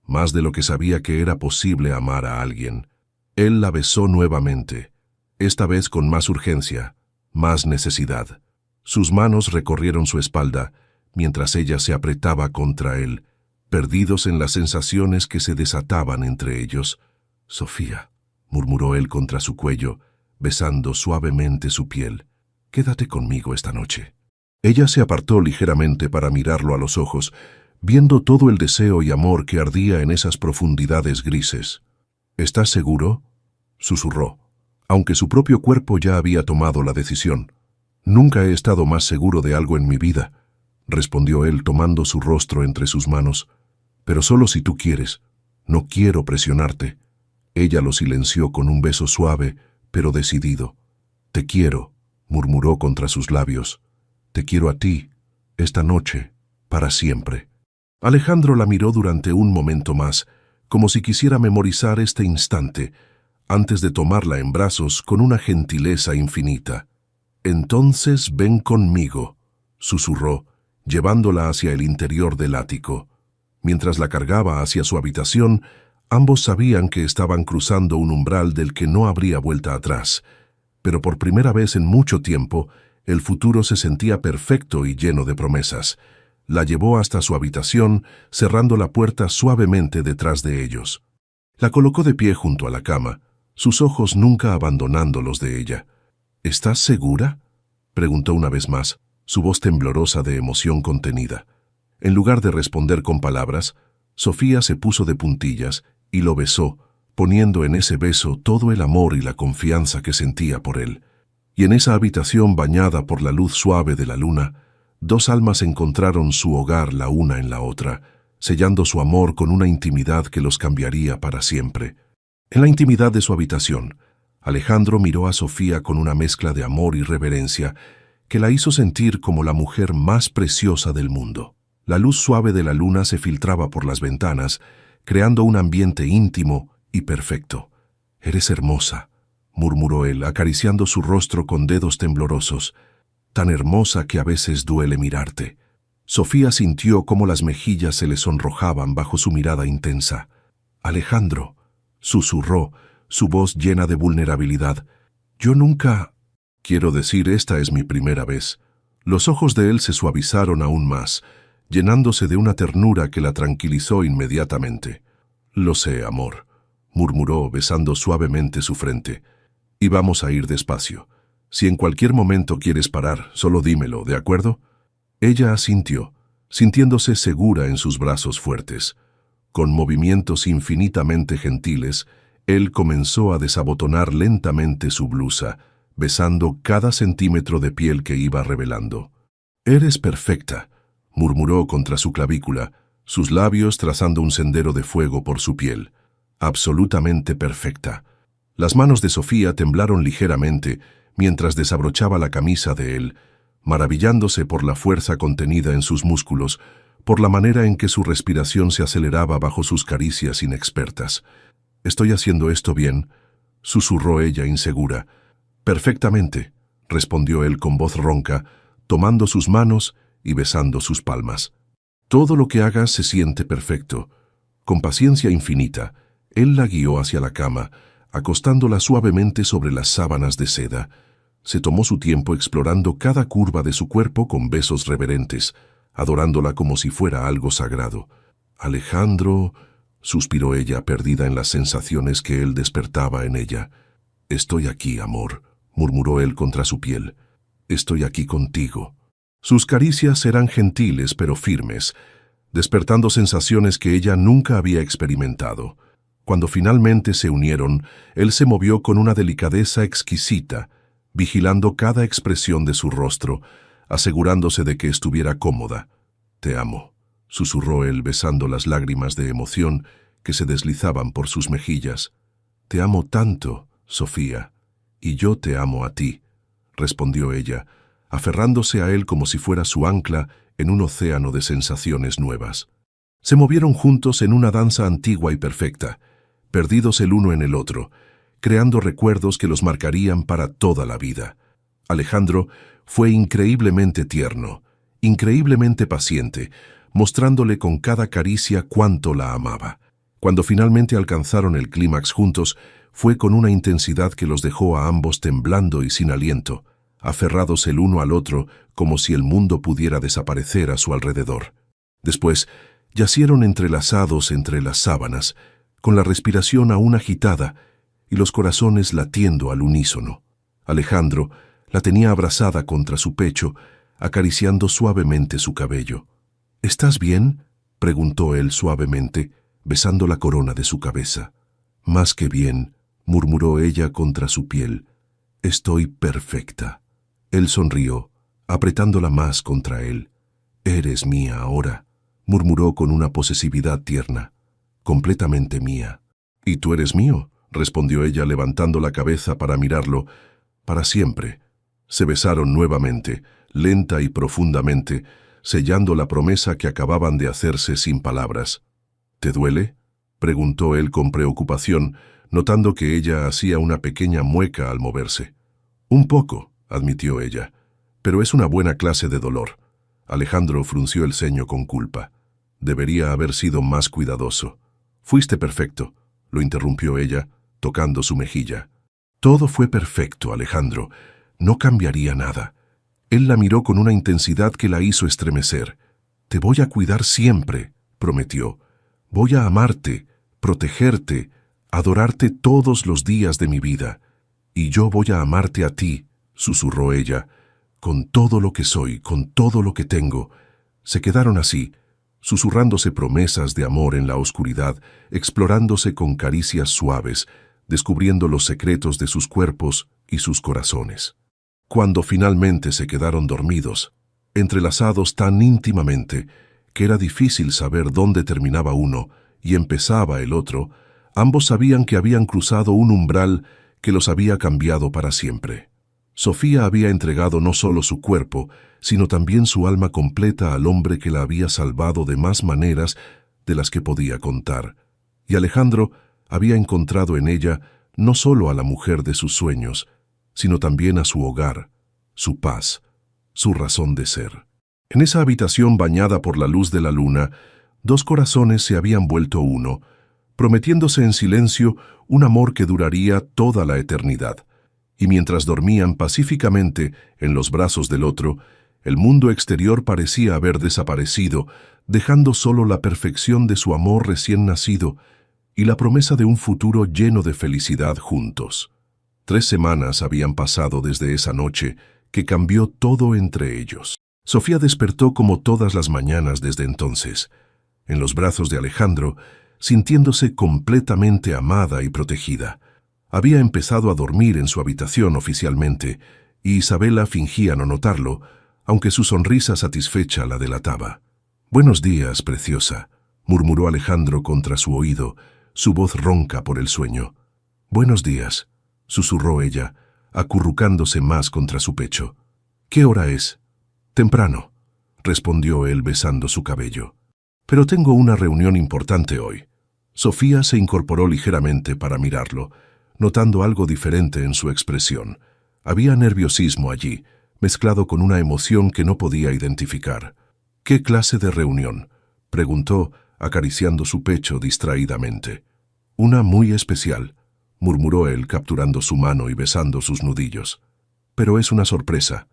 Speaker 1: Más de lo que sabía que era posible amar a alguien. Él la besó nuevamente, esta vez con más urgencia, más necesidad. Sus manos recorrieron su espalda, mientras ella se apretaba contra él, perdidos en las sensaciones que se desataban entre ellos. «Sofía», murmuró él contra su cuello, besando suavemente su piel. «Quédate conmigo esta noche». Ella se apartó ligeramente para mirarlo a los ojos, viendo todo el deseo y amor que ardía en esas profundidades grises. «¿Estás seguro?», susurró, aunque su propio cuerpo ya había tomado la decisión. «Nunca he estado más seguro de algo en mi vida», respondió él tomando su rostro entre sus manos. «Pero solo si tú quieres. No quiero presionarte». Ella lo silenció con un beso suave, pero decidido. «Te quiero», murmuró contra sus labios. «Te quiero a ti, esta noche, para siempre». Alejandro la miró durante un momento más, como si quisiera memorizar este instante, antes de tomarla en brazos con una gentileza infinita. «Entonces ven conmigo», susurró, llevándola hacia el interior del ático. Mientras la cargaba hacia su habitación, ambos sabían que estaban cruzando un umbral del que no habría vuelta atrás, pero por primera vez en mucho tiempo, el futuro se sentía perfecto y lleno de promesas. La llevó hasta su habitación, cerrando la puerta suavemente detrás de ellos. La colocó de pie junto a la cama, sus ojos nunca abandonando los de ella. «¿Estás segura?», preguntó una vez más, su voz temblorosa de emoción contenida. En lugar de responder con palabras, Sofía se puso de puntillas y lo besó, poniendo en ese beso todo el amor y la confianza que sentía por él. Y en esa habitación bañada por la luz suave de la luna, dos almas encontraron su hogar la una en la otra, sellando su amor con una intimidad que los cambiaría para siempre. En la intimidad de su habitación, Alejandro miró a Sofía con una mezcla de amor y reverencia que la hizo sentir como la mujer más preciosa del mundo. La luz suave de la luna se filtraba por las ventanas, creando un ambiente íntimo y perfecto. «Eres hermosa», murmuró él, acariciando su rostro con dedos temblorosos. «Tan hermosa que a veces duele mirarte». Sofía sintió cómo las mejillas se le sonrojaban bajo su mirada intensa. «Alejandro», susurró, su voz llena de vulnerabilidad. «Yo nunca... Quiero decir, esta es mi primera vez». Los ojos de él se suavizaron aún más, llenándose de una ternura que la tranquilizó inmediatamente. «Lo sé, amor», murmuró, besando suavemente su frente. «Y vamos a ir despacio. Si en cualquier momento quieres parar, solo dímelo, ¿de acuerdo?» Ella asintió, sintiéndose segura en sus brazos fuertes. Con movimientos infinitamente gentiles, él comenzó a desabotonar lentamente su blusa, besando cada centímetro de piel que iba revelando. «Eres perfecta», murmuró contra su clavícula, sus labios trazando un sendero de fuego por su piel. «Absolutamente perfecta». Las manos de Sofía temblaron ligeramente mientras desabrochaba la camisa de él, maravillándose por la fuerza contenida en sus músculos, por la manera en que su respiración se aceleraba bajo sus caricias inexpertas. «¿Estoy haciendo esto bien?», susurró ella insegura. «Perfectamente», respondió él con voz ronca, tomando sus manos y besando sus palmas. «Todo lo que hagas se siente perfecto». Con paciencia infinita, él la guió hacia la cama, acostándola suavemente sobre las sábanas de seda. Se tomó su tiempo explorando cada curva de su cuerpo con besos reverentes, adorándola como si fuera algo sagrado. «Alejandro», suspiró ella, perdida en las sensaciones que él despertaba en ella. «Estoy aquí, amor», murmuró él contra su piel. «Estoy aquí contigo». Sus caricias eran gentiles pero firmes, despertando sensaciones que ella nunca había experimentado. Cuando finalmente se unieron, él se movió con una delicadeza exquisita, vigilando cada expresión de su rostro, asegurándose de que estuviera cómoda. «Te amo», susurró él besando las lágrimas de emoción que se deslizaban por sus mejillas. «Te amo tanto, Sofía, y yo te amo a ti», respondió ella, aferrándose a él como si fuera su ancla en un océano de sensaciones nuevas. Se movieron juntos en una danza antigua y perfecta, perdidos el uno en el otro, creando recuerdos que los marcarían para toda la vida. Alejandro fue increíblemente tierno, increíblemente paciente, mostrándole con cada caricia cuánto la amaba. Cuando finalmente alcanzaron el clímax juntos, fue con una intensidad que los dejó a ambos temblando y sin aliento, aferrados el uno al otro como si el mundo pudiera desaparecer a su alrededor. Después, yacieron entrelazados entre las sábanas, con la respiración aún agitada y los corazones latiendo al unísono. Alejandro la tenía abrazada contra su pecho, acariciando suavemente su cabello. «¿Estás bien?», preguntó él suavemente, besando la corona de su cabeza. «Más que bien», murmuró ella contra su piel. «Estoy perfecta». Él sonrió, apretándola más contra él. «Eres mía ahora», murmuró con una posesividad tierna. «Completamente mía». «¿Y tú eres mío?», respondió ella levantando la cabeza para mirarlo. «Para siempre». Se besaron nuevamente, lenta y profundamente, sellando la promesa que acababan de hacerse sin palabras. «¿Te duele?», preguntó él con preocupación, notando que ella hacía una pequeña mueca al moverse. «Un poco», admitió ella, «pero es una buena clase de dolor». Alejandro frunció el ceño con culpa. Debería haber sido más cuidadoso. «Fuiste perfecto», lo interrumpió ella, tocando su mejilla. «Todo fue perfecto, Alejandro. No cambiaría nada». Él la miró con una intensidad que la hizo estremecer. «Te voy a cuidar siempre», prometió. «Voy a amarte, protegerte, adorarte todos los días de mi vida. Y yo voy a amarte a ti», susurró ella, «con todo lo que soy, con todo lo que tengo». Se quedaron así, susurrándose promesas de amor en la oscuridad, explorándose con caricias suaves, descubriendo los secretos de sus cuerpos y sus corazones. Cuando finalmente se quedaron dormidos, entrelazados tan íntimamente que era difícil saber dónde terminaba uno y empezaba el otro, ambos sabían que habían cruzado un umbral que los había cambiado para siempre. Sofía había entregado no solo su cuerpo, sino también su alma completa al hombre que la había salvado de más maneras de las que podía contar. Y Alejandro había encontrado en ella no solo a la mujer de sus sueños, sino también a su hogar, su paz, su razón de ser. En esa habitación bañada por la luz de la luna, dos corazones se habían vuelto uno, prometiéndose en silencio un amor que duraría toda la eternidad. Y mientras dormían pacíficamente en los brazos del otro, el mundo exterior parecía haber desaparecido, dejando solo la perfección de su amor recién nacido y la promesa de un futuro lleno de felicidad juntos. 3 semanas habían pasado desde esa noche que cambió todo entre ellos. Sofía despertó como todas las mañanas desde entonces, en los brazos de Alejandro, sintiéndose completamente amada y protegida. Había empezado a dormir en su habitación oficialmente, y Isabela fingía no notarlo, aunque su sonrisa satisfecha la delataba. «Buenos días, preciosa», murmuró Alejandro contra su oído, su voz ronca por el sueño. «Buenos días», susurró ella, acurrucándose más contra su pecho. «¿Qué hora es?», Temprano, respondió él besando su cabello. Pero tengo una reunión importante hoy. Sofía se incorporó ligeramente para mirarlo, notando algo diferente en su expresión. Había nerviosismo allí, mezclado con una emoción que no podía identificar. ¿Qué clase de reunión?, preguntó, acariciando su pecho distraídamente. Una muy especial, murmuró él, capturando su mano y besando sus nudillos. Pero es una sorpresa.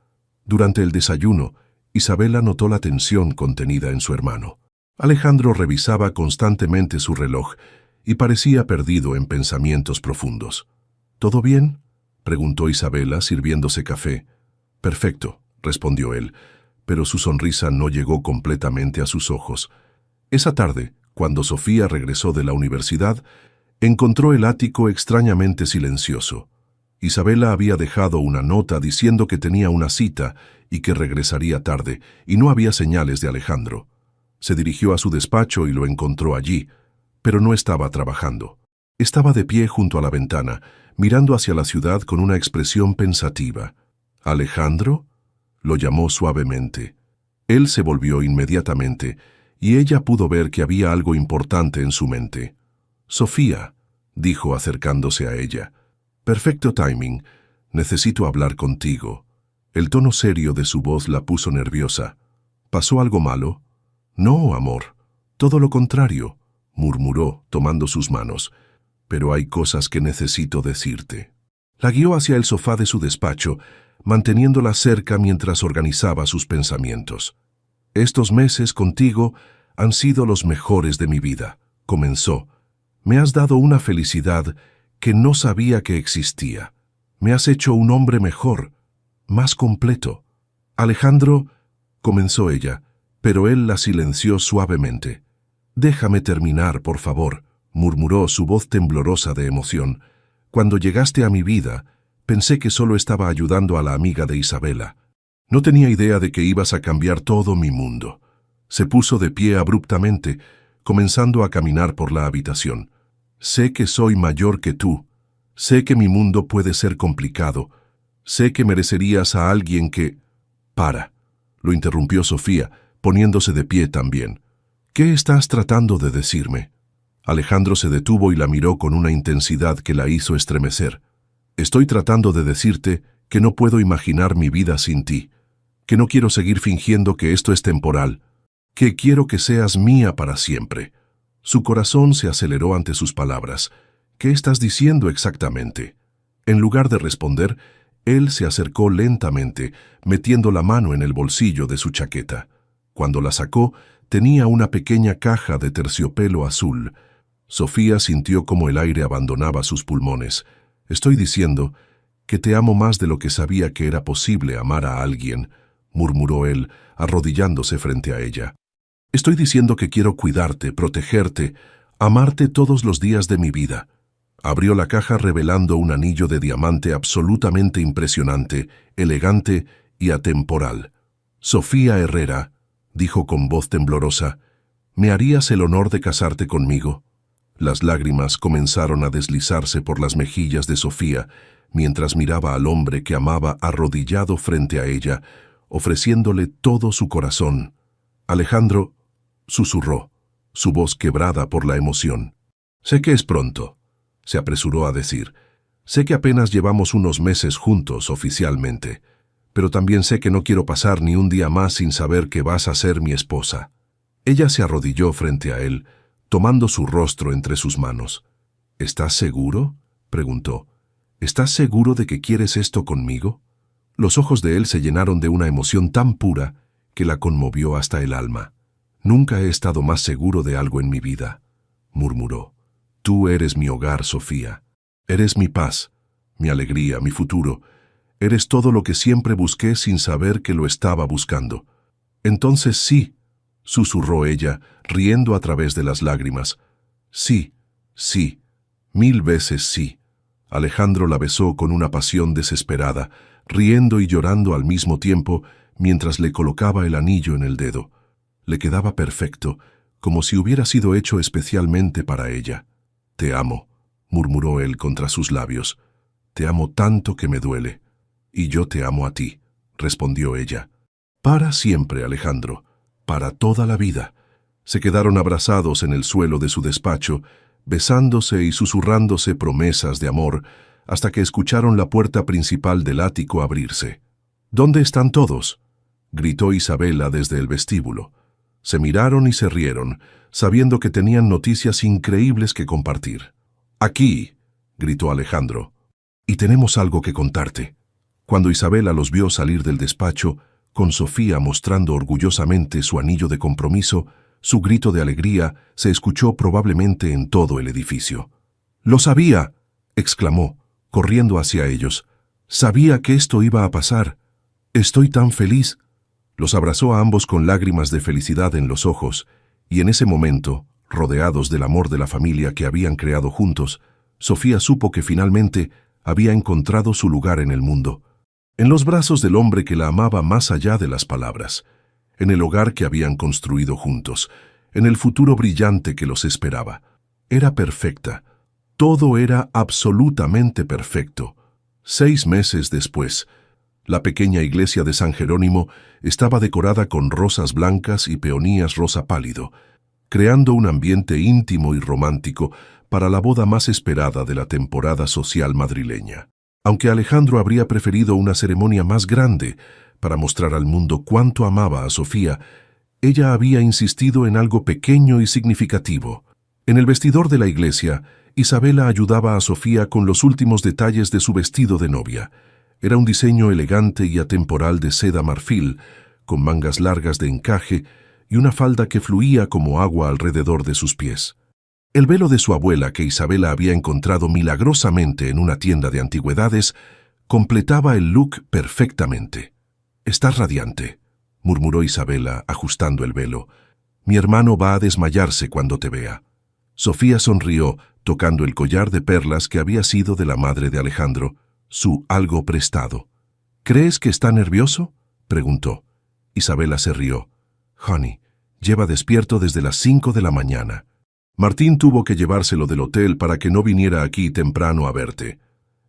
Speaker 1: Durante el desayuno, Isabela notó la tensión contenida en su hermano. Alejandro revisaba constantemente su reloj y parecía perdido en pensamientos profundos. ¿Todo bien?, preguntó Isabela, sirviéndose café. Perfecto, respondió él, pero su sonrisa no llegó completamente a sus ojos. Esa tarde, cuando Sofía regresó de la universidad, encontró el ático extrañamente silencioso. Isabela había dejado una nota diciendo que tenía una cita y que regresaría tarde, y no había señales de Alejandro. Se dirigió a su despacho y lo encontró allí, pero no estaba trabajando. Estaba de pie junto a la ventana, mirando hacia la ciudad con una expresión pensativa. ¿Alejandro?, lo llamó suavemente. Él se volvió inmediatamente, y ella pudo ver que había algo importante en su mente. «Sofía», dijo acercándose a ella. «Perfecto timing. Necesito hablar contigo». El tono serio de su voz la puso nerviosa. «¿Pasó algo malo?» «No, amor. Todo lo contrario», murmuró, tomando sus manos. «Pero hay cosas que necesito decirte». La guió hacia el sofá de su despacho, manteniéndola cerca mientras organizaba sus pensamientos. «Estos meses contigo han sido los mejores de mi vida», comenzó. «Me has dado una felicidad que no sabía que existía. Me has hecho un hombre mejor, más completo». «Alejandro», comenzó ella, pero él la silenció suavemente. «Déjame terminar, por favor», murmuró, su voz temblorosa de emoción. «Cuando llegaste a mi vida, pensé que solo estaba ayudando a la amiga de Isabela. No tenía idea de que ibas a cambiar todo mi mundo». Se puso de pie abruptamente, comenzando a caminar por la habitación. «Sé que soy mayor que tú. Sé que mi mundo puede ser complicado. Sé que merecerías a alguien que...» «Para», lo interrumpió Sofía, poniéndose de pie también. «¿Qué estás tratando de decirme?» Alejandro se detuvo y la miró con una intensidad que la hizo estremecer. «Estoy tratando de decirte que no puedo imaginar mi vida sin ti, que no quiero seguir fingiendo que esto es temporal, que quiero que seas mía para siempre». Su corazón se aceleró ante sus palabras. «¿Qué estás diciendo exactamente?». En lugar de responder, él se acercó lentamente, metiendo la mano en el bolsillo de su chaqueta. Cuando la sacó, tenía una pequeña caja de terciopelo azul. Sofía sintió como el aire abandonaba sus pulmones. «Estoy diciendo que te amo más de lo que sabía que era posible amar a alguien», murmuró él, arrodillándose frente a ella. «Estoy diciendo que quiero cuidarte, protegerte, amarte todos los días de mi vida». Abrió la caja revelando un anillo de diamante absolutamente impresionante, elegante y atemporal. «Sofía Herrera», dijo con voz temblorosa, «¿me harías el honor de casarte conmigo?». Las lágrimas comenzaron a deslizarse por las mejillas de Sofía, mientras miraba al hombre que amaba arrodillado frente a ella, ofreciéndole todo su corazón. «Alejandro», susurró, su voz quebrada por la emoción. «Sé que es pronto», se apresuró a decir. «Sé que apenas llevamos unos meses juntos oficialmente, pero también sé que no quiero pasar ni un día más sin saber que vas a ser mi esposa». Ella se arrodilló frente a él, tomando su rostro entre sus manos. «¿Estás seguro?», preguntó. «¿Estás seguro de que quieres esto conmigo?». Los ojos de él se llenaron de una emoción tan pura que la conmovió hasta el alma. «Nunca he estado más seguro de algo en mi vida», murmuró. «Tú eres mi hogar, Sofía. Eres mi paz, mi alegría, mi futuro. Eres todo lo que siempre busqué sin saber que lo estaba buscando». «Entonces sí», susurró ella, riendo a través de las lágrimas. «Sí, sí, 1000 veces sí». Alejandro la besó con una pasión desesperada, riendo y llorando al mismo tiempo mientras le colocaba el anillo en el dedo. Le quedaba perfecto, como si hubiera sido hecho especialmente para ella. «Te amo», murmuró él contra sus labios. «Te amo tanto que me duele». «Y yo te amo a ti», respondió ella. Para siempre, Alejandro, para toda la vida. Se quedaron abrazados en el suelo de su despacho, besándose y susurrándose promesas de amor, hasta que escucharon la puerta principal del ático abrirse. «¿Dónde están todos?», gritó Isabela desde el vestíbulo. Se miraron y se rieron, sabiendo que tenían noticias increíbles que compartir. «Aquí», gritó Alejandro, «y tenemos algo que contarte». Cuando Isabela los vio salir del despacho, con Sofía mostrando orgullosamente su anillo de compromiso, su grito de alegría se escuchó probablemente en todo el edificio. «¡Lo sabía!», exclamó, corriendo hacia ellos. «Sabía que esto iba a pasar. Estoy tan feliz». Los abrazó a ambos con lágrimas de felicidad en los ojos, y en ese momento, rodeados del amor de la familia que habían creado juntos, Sofía supo que finalmente había encontrado su lugar en el mundo, en los brazos del hombre que la amaba más allá de las palabras, en el hogar que habían construido juntos, en el futuro brillante que los esperaba. Era perfecta. Todo era absolutamente perfecto. 6 meses después, la pequeña iglesia de San Jerónimo estaba decorada con rosas blancas y peonías rosa pálido, creando un ambiente íntimo y romántico para la boda más esperada de la temporada social madrileña. Aunque Alejandro habría preferido una ceremonia más grande para mostrar al mundo cuánto amaba a Sofía, ella había insistido en algo pequeño y significativo. En el vestidor de la iglesia, Isabela ayudaba a Sofía con los últimos detalles de su vestido de novia. Era un diseño elegante y atemporal de seda marfil, con mangas largas de encaje y una falda que fluía como agua alrededor de sus pies. El velo de su abuela, que Isabela había encontrado milagrosamente en una tienda de antigüedades, completaba el look perfectamente. «Estás radiante», murmuró Isabela, ajustando el velo. «Mi hermano va a desmayarse cuando te vea». Sofía sonrió, tocando el collar de perlas que había sido de la madre de Alejandro, su algo prestado. «¿Crees que está nervioso?», preguntó. Isabela se rió. «Honey, lleva despierto desde las 5 de la mañana. Martín tuvo que llevárselo del hotel para que no viniera aquí temprano a verte».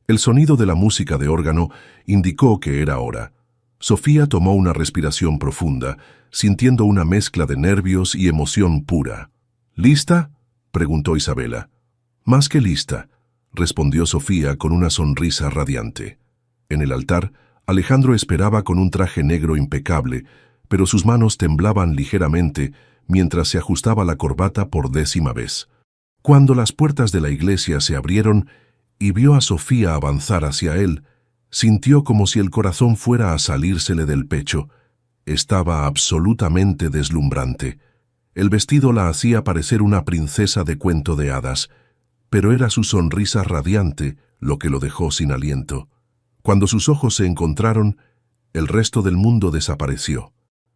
Speaker 1: El sonido de la música de órgano indicó que era hora. Sofía tomó una respiración profunda, sintiendo una mezcla de nervios y emoción pura. «¿Lista?», preguntó Isabela. «Más que lista», respondió Sofía con una sonrisa radiante. En el altar, Alejandro esperaba con un traje negro impecable, pero sus manos temblaban ligeramente mientras se ajustaba la corbata por 10ª vez. Cuando las puertas de la iglesia se abrieron y vio a Sofía avanzar hacia él, sintió como si el corazón fuera a salírsele del pecho. Estaba absolutamente deslumbrante. El vestido la hacía parecer una princesa de cuento de hadas, pero era su sonrisa radiante lo que lo dejó sin aliento. Cuando sus ojos se encontraron, el resto del mundo desapareció.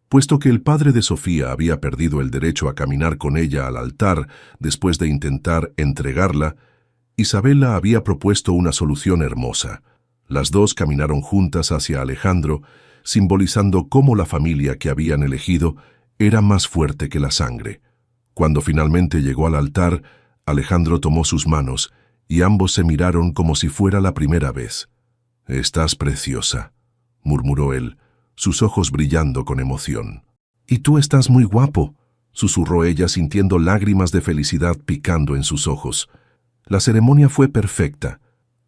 Speaker 1: Puesto que el padre de Sofía había perdido el derecho a caminar con ella al altar después de intentar entregarla, Isabela había propuesto una solución hermosa. Las dos caminaron juntas hacia Alejandro, simbolizando cómo la familia que habían elegido era más fuerte que la sangre. Cuando finalmente llegó al altar, Alejandro tomó sus manos y ambos se miraron como si fuera la primera vez. «Estás preciosa», murmuró él, sus ojos brillando con emoción. «Y tú estás muy guapo», susurró ella sintiendo lágrimas de felicidad picando en sus ojos. La ceremonia fue perfecta.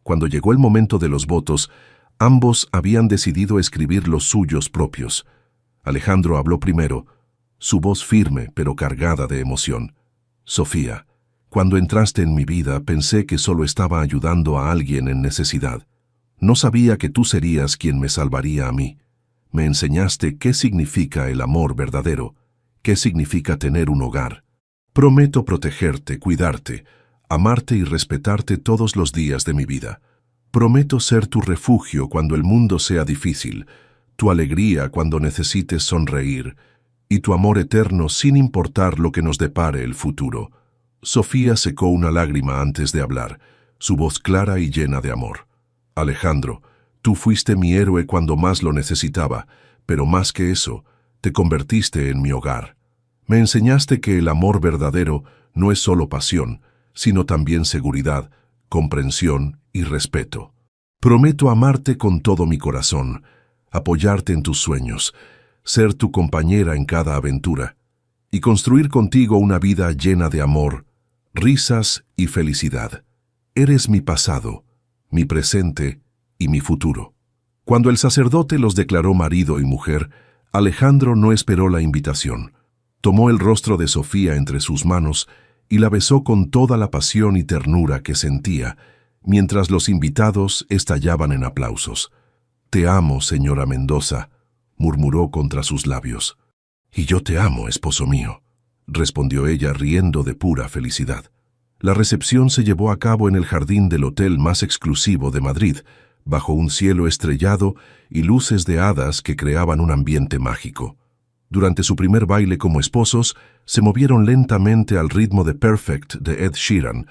Speaker 1: Cuando llegó el momento de los votos, ambos habían decidido escribir los suyos propios. Alejandro habló primero, su voz firme pero cargada de emoción. «Sofía, cuando entraste en mi vida pensé que solo estaba ayudando a alguien en necesidad. No sabía que tú serías quien me salvaría a mí. Me enseñaste qué significa el amor verdadero, qué significa tener un hogar. Prometo protegerte, cuidarte, amarte y respetarte todos los días de mi vida. Prometo ser tu refugio cuando el mundo sea difícil, tu alegría cuando necesites sonreír, y tu amor eterno sin importar lo que nos depare el futuro». Sofía secó una lágrima antes de hablar, su voz clara y llena de amor. «Alejandro, tú fuiste mi héroe cuando más lo necesitaba, pero más que eso, te convertiste en mi hogar. Me enseñaste que el amor verdadero no es solo pasión, sino también seguridad, comprensión y respeto. Prometo amarte con todo mi corazón, apoyarte en tus sueños, ser tu compañera en cada aventura y construir contigo una vida llena de amor, risas y felicidad. Eres mi pasado, mi presente y mi futuro. Cuando el sacerdote los declaró marido y mujer, Alejandro no esperó la invitación. Tomó el rostro de Sofía entre sus manos y la besó con toda la pasión y ternura que sentía, mientras los invitados estallaban en aplausos. «Te amo, señora Mendoza», murmuró contra sus labios. «Y yo te amo, esposo mío», respondió ella riendo de pura felicidad. La recepción se llevó a cabo en el jardín del hotel más exclusivo de Madrid, bajo un cielo estrellado y luces de hadas que creaban un ambiente mágico. Durante su primer baile como esposos, se movieron lentamente al ritmo de Perfect de Ed Sheeran,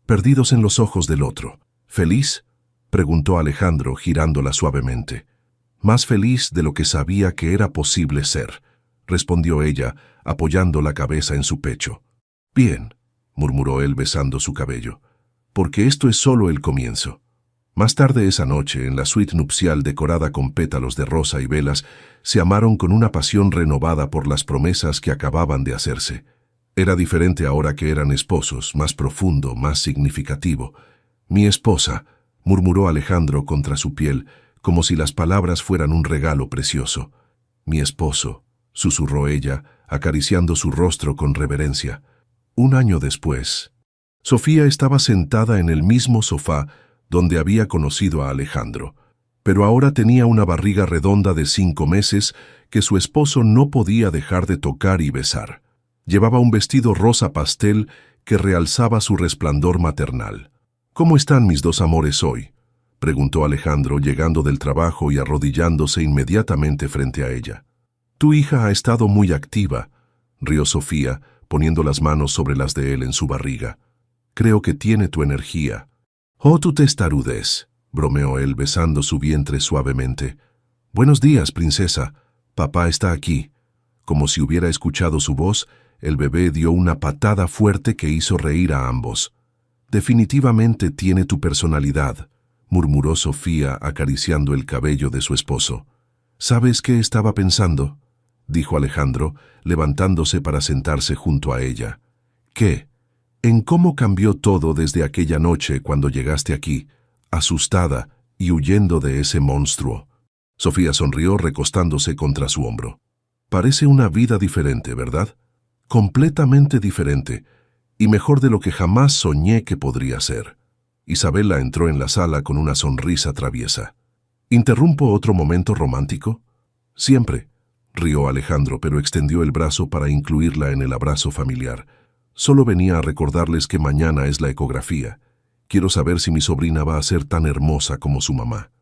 Speaker 1: perdidos en los ojos del otro. «¿Feliz?», preguntó Alejandro, girándola suavemente. «Más feliz de lo que sabía que era posible ser», respondió ella, apoyando la cabeza en su pecho. «Bien», murmuró él besando su cabello, «porque esto es solo el comienzo». Más tarde esa noche, en la suite nupcial decorada con pétalos de rosa y velas, se amaron con una pasión renovada por las promesas que acababan de hacerse. Era diferente ahora que eran esposos, más profundo, más significativo. «Mi esposa», murmuró Alejandro contra su piel, como si las palabras fueran un regalo precioso. «Mi esposo», susurró ella, acariciando su rostro con reverencia. Un año después, Sofía estaba sentada en el mismo sofá donde había conocido a Alejandro, pero ahora tenía una barriga redonda de 5 meses que su esposo no podía dejar de tocar y besar. Llevaba un vestido rosa pastel que realzaba su resplandor maternal. «¿Cómo están mis dos amores hoy?», preguntó Alejandro, llegando del trabajo y arrodillándose inmediatamente frente a ella. «Tu hija ha estado muy activa», rió Sofía, poniendo las manos sobre las de él en su barriga. «Creo que tiene tu energía». «Oh, tu testarudez», bromeó él besando su vientre suavemente. «Buenos días, princesa. Papá está aquí». Como si hubiera escuchado su voz, el bebé dio una patada fuerte que hizo reír a ambos. «Definitivamente tiene tu personalidad», murmuró Sofía acariciando el cabello de su esposo. «¿Sabes qué estaba pensando?», dijo Alejandro, levantándose para sentarse junto a ella. «¿Qué?». «En cómo cambió todo desde aquella noche cuando llegaste aquí, asustada y huyendo de ese monstruo». Sofía sonrió recostándose contra su hombro. «Parece una vida diferente, ¿verdad? Completamente diferente, y mejor de lo que jamás soñé que podría ser». Isabela entró en la sala con una sonrisa traviesa. «¿Interrumpo otro momento romántico?». «Siempre», rió Alejandro, pero extendió el brazo para incluirla en el abrazo familiar. «Solo venía a recordarles que mañana es la ecografía. Quiero saber si mi sobrina va a ser tan hermosa como su mamá».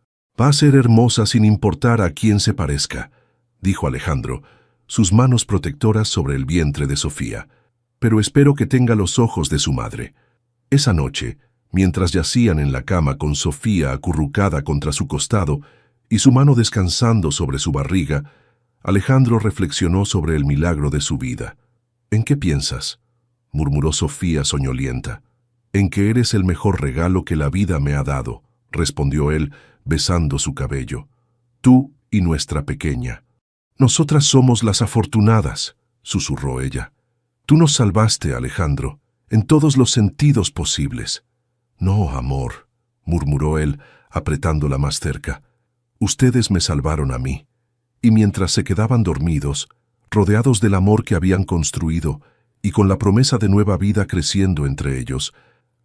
Speaker 1: «Va a ser hermosa sin importar a quién se parezca», dijo Alejandro, sus manos protectoras sobre el vientre de Sofía. «Pero espero que tenga los ojos de su madre». Esa noche, mientras yacían en la cama con Sofía acurrucada contra su costado y su mano descansando sobre su barriga, Alejandro reflexionó sobre el milagro de su vida. «¿En qué piensas?», murmuró Sofía soñolienta. «En que eres el mejor regalo que la vida me ha dado», respondió él, besando su cabello. «Tú y nuestra pequeña». «Nosotras somos las afortunadas», susurró ella. «Tú nos salvaste, Alejandro, en todos los sentidos posibles». «No, amor», murmuró él, apretándola más cerca. «Ustedes me salvaron a mí». Y mientras se quedaban dormidos, rodeados del amor que habían construido y con la promesa de nueva vida creciendo entre ellos,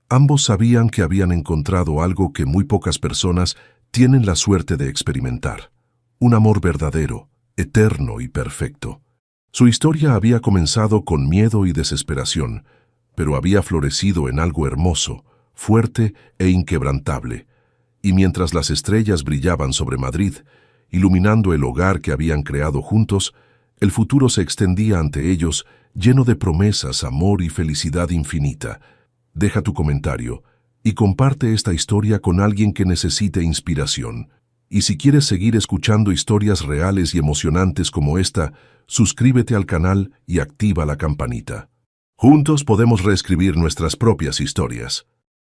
Speaker 1: ambos sabían que habían encontrado algo que muy pocas personas tienen la suerte de experimentar: un amor verdadero, eterno y perfecto. Su historia había comenzado con miedo y desesperación, pero había florecido en algo hermoso, fuerte e inquebrantable. Y mientras las estrellas brillaban sobre Madrid, iluminando el hogar que habían creado juntos, el futuro se extendía ante ellos, lleno de promesas, amor y felicidad infinita. Deja tu comentario y comparte esta historia con alguien que necesite inspiración. Y si quieres seguir escuchando historias reales y emocionantes como esta, suscríbete al canal y activa la campanita. Juntos podemos reescribir nuestras propias historias.